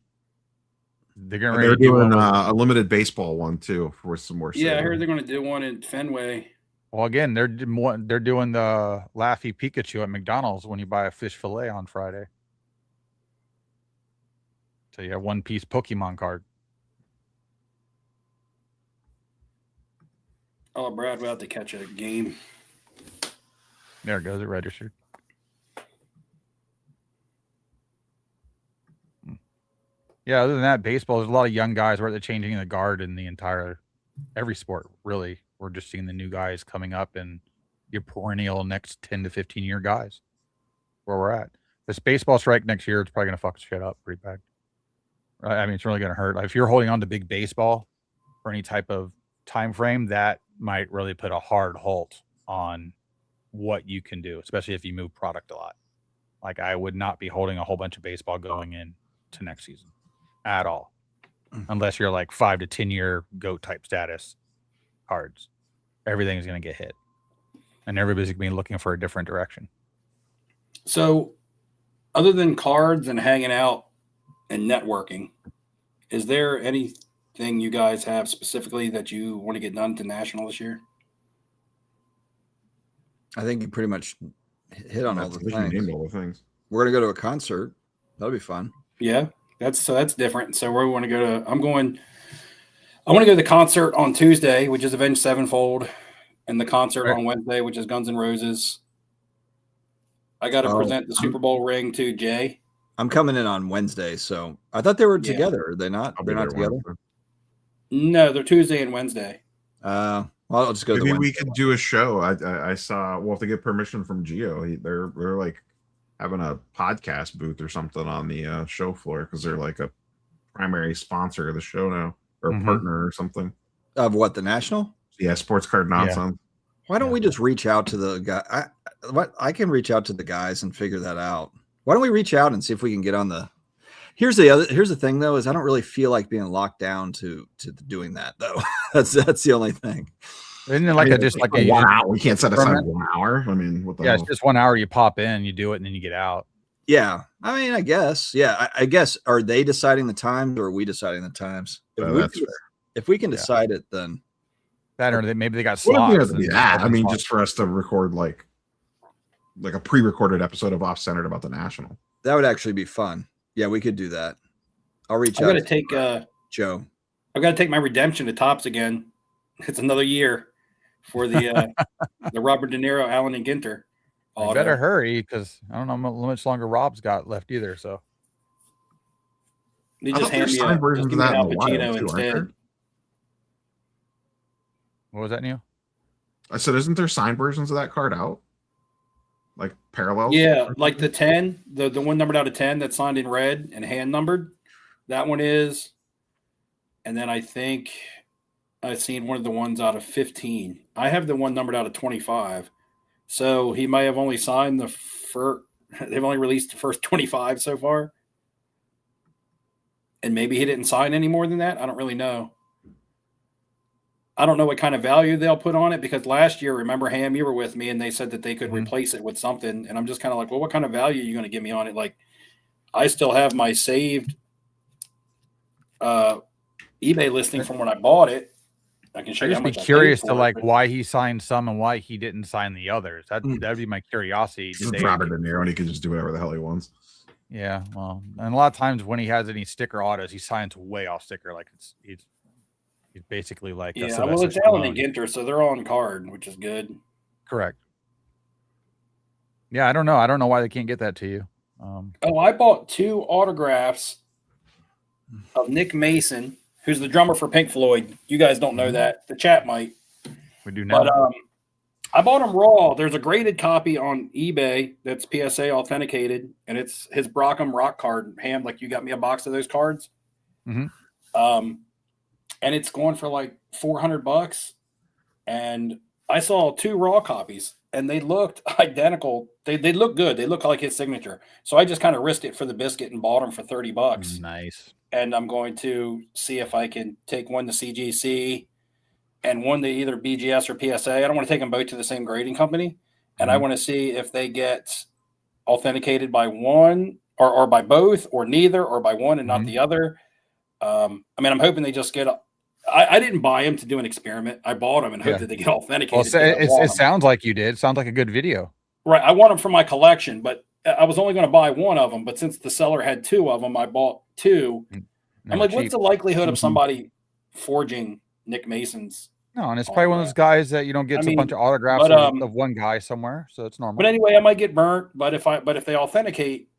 They're getting And ready they're to do doing one. a limited baseball one too for some more. Yeah, I stadiums. heard they're going to do one in Fenway. Well, again, they're doing the Laffy Pikachu at McDonald's when you buy a fish fillet on Friday. So you have one piece Pokemon card. Oh, Brad, we'll have to catch a game. There it goes. It registered. Yeah, other than that, baseball, there's a lot of young guys. We're at the changing of the guard in the entire every sport, really. We're just seeing the new guys coming up and your perennial next 10 to 15 year guys. Where we're at. This baseball strike next year, it's probably gonna fuck shit up pretty bad. Right? I mean, it's really gonna hurt. If you're holding on to big baseball for any type of time frame, that might really put a hard halt on what you can do, especially if you move product a lot. Like I would not be holding a whole bunch of baseball going in to next season at all, unless you're like 5 to 10 year GOAT type status cards. Everything's going to get hit, and everybody's going to be looking for a different direction. So, other than cards and hanging out and networking, is there anything you guys have specifically that you want to get done to National this year? I think you pretty much hit on all the We can things. name all the things. We're gonna go to a concert. That'll be fun. Yeah, that's different. So where we want to go to? I want to go to the concert on Tuesday, which is Avenged Sevenfold, and the concert Right. on Wednesday, which is Guns N' Roses. I got to Oh, present the Super Bowl ring to Jay. I'm coming in on Wednesday, so I thought they were Yeah. together. Are they not? I'll be They're not there together. Wednesday. No, they're Tuesday and Wednesday. Well, I'll just go to the Maybe we Wednesday could one. do a show. I saw. We'll have to get permission from Geo. They're like having a podcast booth or something on the show floor because they're like a primary sponsor of the show now, or a Mhm. partner or something. Of what, the National? Yeah, sports card nonsense. Why don't we just reach out to the guy? I can reach out to the guys and figure that out. Why don't we reach out and see if we can get on the? Here's the thing though, is I don't really feel like being locked down to doing that though. that's the only thing. Isn't it like I mean, just like a a 1 hour. We can't set aside Permit? 1 hour. I mean, what the yeah, it's hell? just 1 hour. You pop in, you do it, and then you get out. Yeah, I mean, I guess. Yeah, I guess. Are they deciding the times, or are we deciding the times? That's fair. If we can Yeah. decide it, then That or maybe they got What if slots. we have to be and- that? I mean, just for us to record like a pre-recorded episode of Off Centered about the National. that would actually be fun. Yeah, we could do that. I'll reach I out got to to take Joe. I got to take my redemption to Tops again. It's another year for the the Robert De Niro, Allen and Ginter. You auto. better hurry because I don't know how much longer Rob's got left either. So They I just thought hand there's me signed a versions just of give me that Al in the wild, Pacino too, aren't instead. there? what was that, Neil? I said, isn't there signed versions of that card out? Like parallels? Yeah, like the 10, the one numbered out of 10 that's signed in red and hand numbered. That one is. And then I think I've seen one of the ones out of 15. I have the one numbered out of 25. So he may have only signed the first. They've only released the first 25 so far. And maybe he didn't sign any more than that. I don't really know. I don't know what kind of value they'll put on it because last year, remember, Ham, you were with me and they said that they could replace it with something. And I'm just kind of like, well, what kind of value are you going to give me on it? Like, I still have my saved eBay listing from when I bought it. I can show I'd you just how be much I paid curious to for it, like but- why he signed some and why he didn't sign the others. That'd be my curiosity. Did Just they- drop it in there and he can just do whatever the hell he wants. Yeah, well, and a lot of times when he has any sticker autos, he signs way off sticker. Like he's basically like a Yeah, well, Sylvester it's Allen and Stallone. Ginter, so they're on card, which is good. Correct. Yeah, I don't know. I don't know why they can't get that to you. Oh, I bought 2 autographs of Nick Mason, who's the drummer for Pink Floyd. You guys don't know that. The chat might. We do now. But I bought them raw. There's a graded copy on eBay that's PSA authenticated, and it's his Brockham rock card. Ham, like you got me a box of those cards. Mhm. And it's going for like $400. And I saw 2 raw copies, and they looked identical. They look good. They look like his signature. So I just kind of risked it for the biscuit and bought them for $30. Nice. And I'm going to see if I can take one to CGC and one to either BGS or PSA. I don't want to take them both to the same grading company. And I want to see if they get authenticated by one or by both or neither or by one and not the other. I mean, I'm hoping they just get I didn't buy them to do an experiment. I bought them and hoped that they get authenticated. Well, because I want it 'em. sounds like you did. Sounds like a good video. Right. I want them for my collection, but I was only going to buy one of them. But since the seller had 2 of them, I bought 2. I'm Never like, cheap. what's the likelihood of somebody forging Nick Mason's? No, and it's probably one of those guys that you don't get I a mean, bunch of autographs but, of one guy somewhere, so it's normal. But anyway, I might get burnt. But if they authenticate,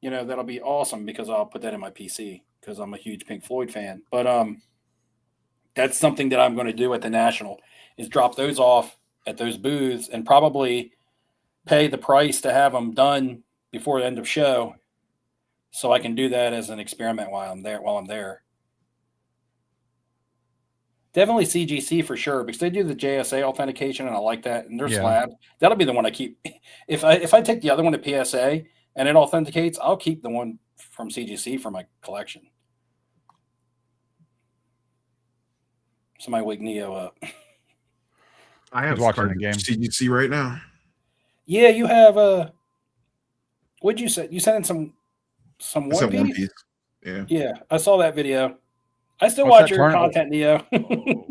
that'll be awesome because I'll put that in my PC because I'm a huge Pink Floyd fan. But that's something that I'm going to do at the National is drop those off at those booths and probably pay the price to have them done before the end of show, so I can do that as an experiment while I'm there. Definitely CGC for sure because they do the JSA authentication and I like that. And their slab, that'll be the one I keep. If I take the other one to PSA and it authenticates, I'll keep the one from CGC for my collection. Somebody wake Neo up. I have He's watching cards the game. CGC right now. Yeah, you have what'd you say? You sent in some I said One Piece? Yeah. Yeah, I saw that video. I still What's watch that your turn- content, Neo.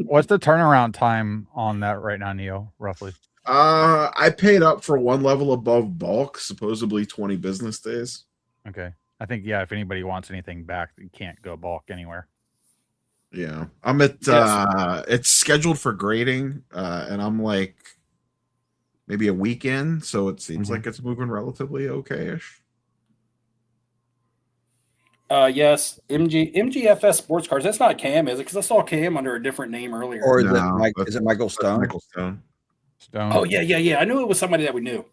What's the turnaround time on that right now, Neo? Roughly. I paid up for one level above bulk, supposedly 20 business days. Okay. I think if anybody wants anything back, you can't go bulk anywhere. Yeah. I'm at Yes. it's scheduled for grading, and I'm like maybe a weekend, so it seems like it's moving relatively okay-ish. Yes, MGFS Sports Cars. That's not Cam, is it? Because I saw Cam under a different name earlier. Or is No, is it Michael That's Stone? Michael Stone. Stone. Oh yeah. I knew it was somebody that we knew.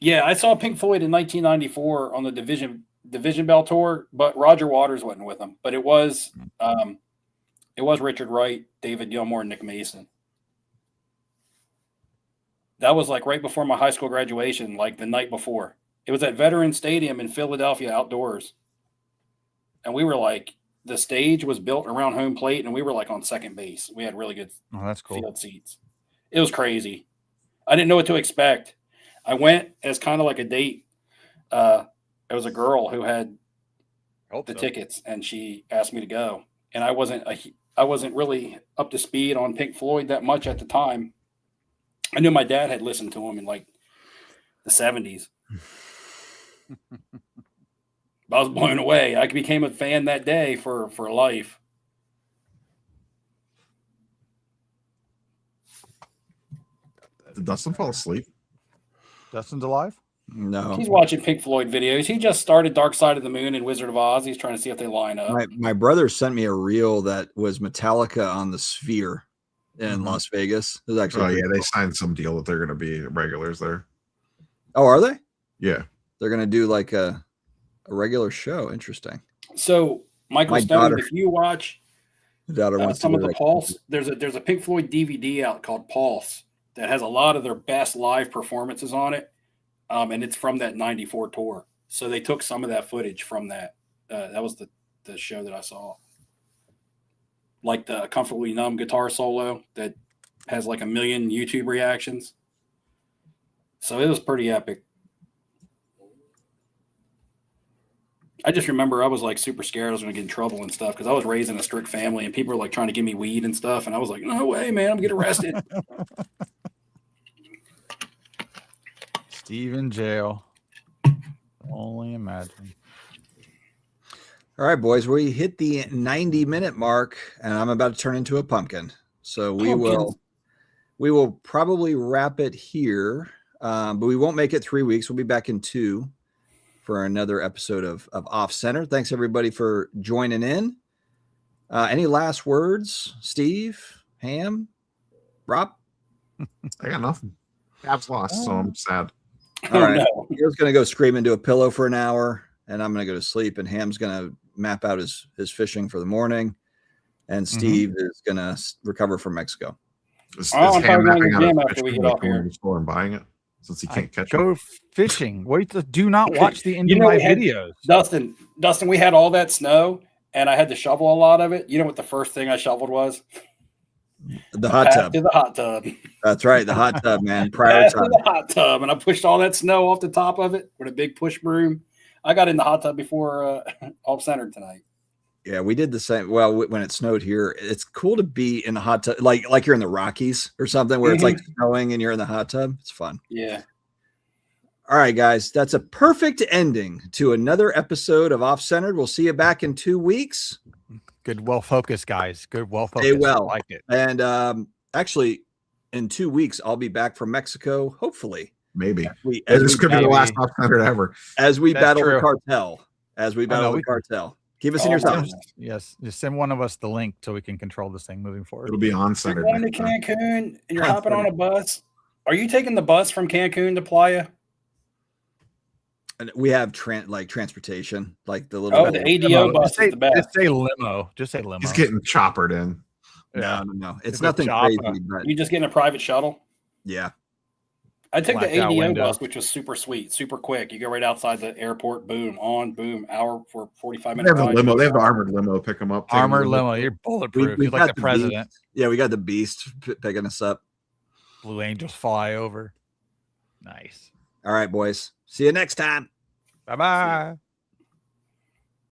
Yeah, I saw Pink Floyd in 1994 on the Division Bell tour, but Roger Waters wasn't with them. But it was Richard Wright, David Gilmour, and Nick Mason. That was like right before my high school graduation, like the night before. It was at Veterans Stadium in Philadelphia outdoors. And we were like, the stage was built around home plate, and we were like on second base. We had really good Oh, that's cool. field seats. It was crazy. I didn't know what to expect. I went as kind of like a date. There was a girl who had the tickets, and she asked me to go. And I wasn't really up to speed on Pink Floyd that much at the time. I knew my dad had listened to him in like the 70s. I was blown away. I became a fan that day for life. Did Dustin fall asleep? Dustin's alive? No. He's watching Pink Floyd videos. He just started Dark Side of the Moon and Wizard of Oz. He's trying to see if they line up. My brother sent me a reel that was Metallica on the Sphere in Las Vegas. It was actually Oh yeah, pretty they cool. signed some deal that they're going to be regulars there. Oh, are they? Yeah. They're gonna do like a regular show. Interesting. So, Michael My Stone, daughter- if you watch Daughter wants Some to of go the back. Pulse. There's a Pink Floyd DVD out called Pulse that has a lot of their best live performances on it, and it's from that '94 tour. So they took some of that footage from that. That was the show that I saw, like the Comfortably Numb guitar solo that has like 1 million YouTube reactions. So it was pretty epic. I just remember I was like super scared I was going to get in trouble and stuff because I was raised in a strict family and people were like trying to give me weed and stuff. And I was like, no way, man, I'm going to get arrested. Steve in jail. Only imagine. All right, boys, we hit the 90-minute mark, and I'm about to turn into a pumpkin. So we will probably wrap it here, but we won't make it 3 weeks. We'll be back in 2 for another episode of Off Center. Thanks everybody for joining in. Any last words, Steve, Ham, Rob? I got nothing. Cavs lost, so I'm sad. All right. No. He's going to go scream into a pillow for an hour, and I'm going to go to sleep, and Ham's going to map out his fishing for the morning, and Steve is going to recover from Mexico. Is I'm Ham probably going mapping to out the gym a after fish we and get off going to here. the store and buying it since he can't catch it? Go fishing. Wait, do not watch the end of You know, my we had- videos. Dustin, we had all that snow and I had to shovel a lot of it. You know what the first thing I shoveled was? The hot Back tub. to the hot tub. That's right. The hot tub, man. Back to Prioritize. the hot tub. And I pushed all that snow off the top of it with a big push broom. I got in the hot tub before Off Center tonight. Yeah, we did the same. Well, when it snowed here, it's cool to be in the hot tub, like you're in the Rockies or something where it's like snowing and you're in the hot tub. It's fun. Yeah. All right, guys, that's a perfect ending to another episode of Off Centered. We'll see you back in 2 weeks. Good, well focused, guys. Good, well focused. Stay well. I like it. And actually, in 2 weeks, I'll be back from Mexico. Hopefully, Maybe. as This we could be the maybe. last Off Center ever. As we That's battle the true. cartel. As we battle no, the we can- cartel. Keep us in Oh, your my thoughts. Yes, just send one of us the link so we can control this thing moving forward. It'll be on You're center. going to next time. Cancun and you're Huh. hopping on a bus. Are you taking the bus from Cancun to Playa? And we have transportation, like the little. Oh, the ADO bus Just say, is the best. just say limo. Just say limo. He's getting choppered in. No. It's It's a nothing chopper. crazy, but You just getting a private shuttle? yeah. I took the Blackout ADO window. bus, which was super sweet, super quick. You go right outside the airport, boom, hour for 45 They minutes. have the limo. They have the armored limo. Pick them up. take 'em Armored to the- limo. You're bulletproof. You're got like the president. Beast. Yeah, we got the beast picking us up. Blue Angels fly over. Nice. All right, boys. See you next time. Bye bye.